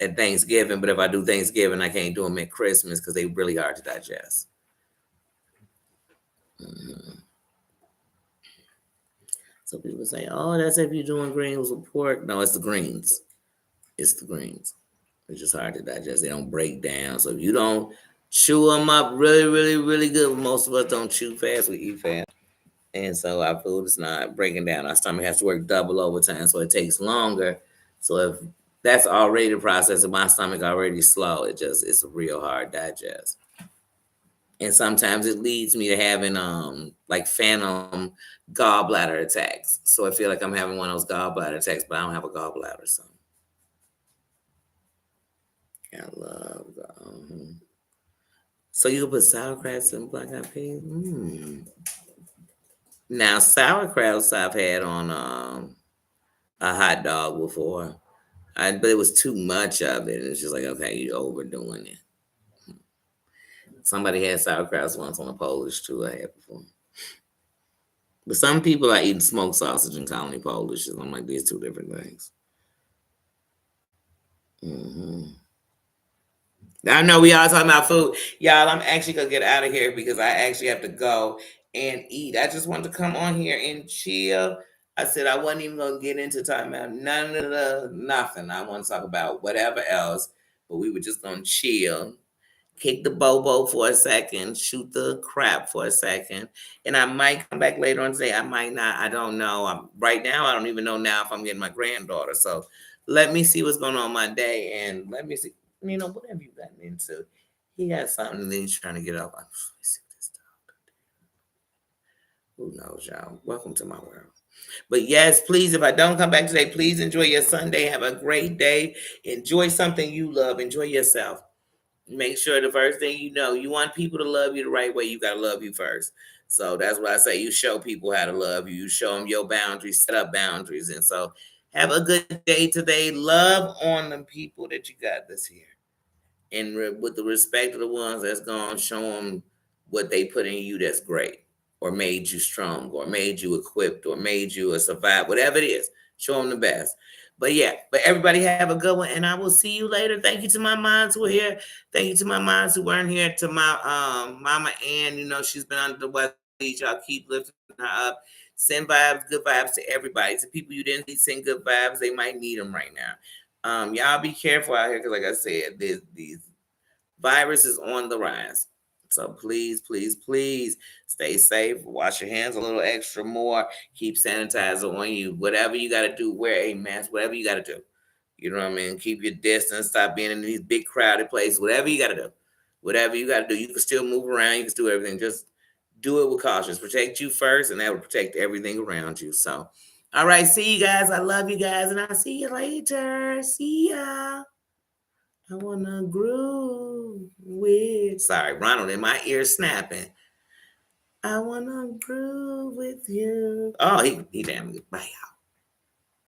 at Thanksgiving. But if I do Thanksgiving, I can't do them at Christmas because they really hard to digest. Mhm. So people say, "Oh, that's if you're doing greens with pork." No, it's the greens. It's the greens. It's just hard to digest. They don't break down. So if you don't chew them up really, really, really good, most of us don't chew fast. We eat fast. And so our food is not breaking down. Our stomach has to work double overtime, so it takes longer. So if that's already the process, and my stomach already slow, it's a real hard digest. And sometimes it leads me to having like phantom gallbladder attacks. So I feel like I'm having one of those gallbladder attacks, but I don't have a gallbladder. So I love so you can put sauerkraut and black eyed peas. Now sauerkraut I've had on a hot dog before. But it was too much of it. It's just like, okay, you're overdoing it. Somebody had sauerkraut once on a Polish too. I had before. But some people are eating smoked sausage and calling it Polish. I'm like, these two different things. hmm I know we all talking about food. Y'all, I'm actually going to get out of here because I actually have to go and eat. I just wanted to come on here and chill. I said I wasn't even going to get into talking about nothing. I want to talk about whatever else, but we were just going to chill, kick the bobo for a second, shoot the crap for a second, and I might come back later on today. I might not. I don't know. Right now, I don't even know now if I'm getting my granddaughter. So let me see what's going on my day, and let me see. What have you gotten into? He got something that he's trying to get up. Let me see this dog. Who knows, y'all? Welcome to my world. But yes, please, if I don't come back today, please enjoy your Sunday. Have a great day. Enjoy something you love. Enjoy yourself. Make sure the first thing you want people to love you the right way, you got to love you first. So that's what I say. You show people how to love you. You show them your boundaries, set up boundaries. And so have a good day today. Love on the people that you got this year. And with the respect of the ones that's gone, show them what they put in you that's great, or made you strong, or made you equipped, or made you a survivor, whatever it is. Show them the best. But yeah, but everybody have a good one, and I will see you later. Thank you to my moms who are here. Thank you to my moms who weren't here. To my mama Ann, she's been under the weather. Y'all keep lifting her up. Send vibes, good vibes to everybody. To people you didn't see, send good vibes. They might need them right now. Y'all be careful out here because, like I said, these virus is on the rise. So please, please, please stay safe. Wash your hands a little extra more. Keep sanitizer on you. Whatever you got to do, wear a mask. Whatever you got to do. You know what I mean? Keep your distance. Stop being in these big crowded places. Whatever you got to do. Whatever you got to do. You can still move around. You can still do everything. Just do it with caution. Protect you first, and that will protect everything around you. So, all right. See you guys. I love you guys, and I'll see you later. See ya. I wanna groove with. Sorry, Ronald in my ear snapping. I wanna groove with you. Oh, he damn good. Bye, y'all.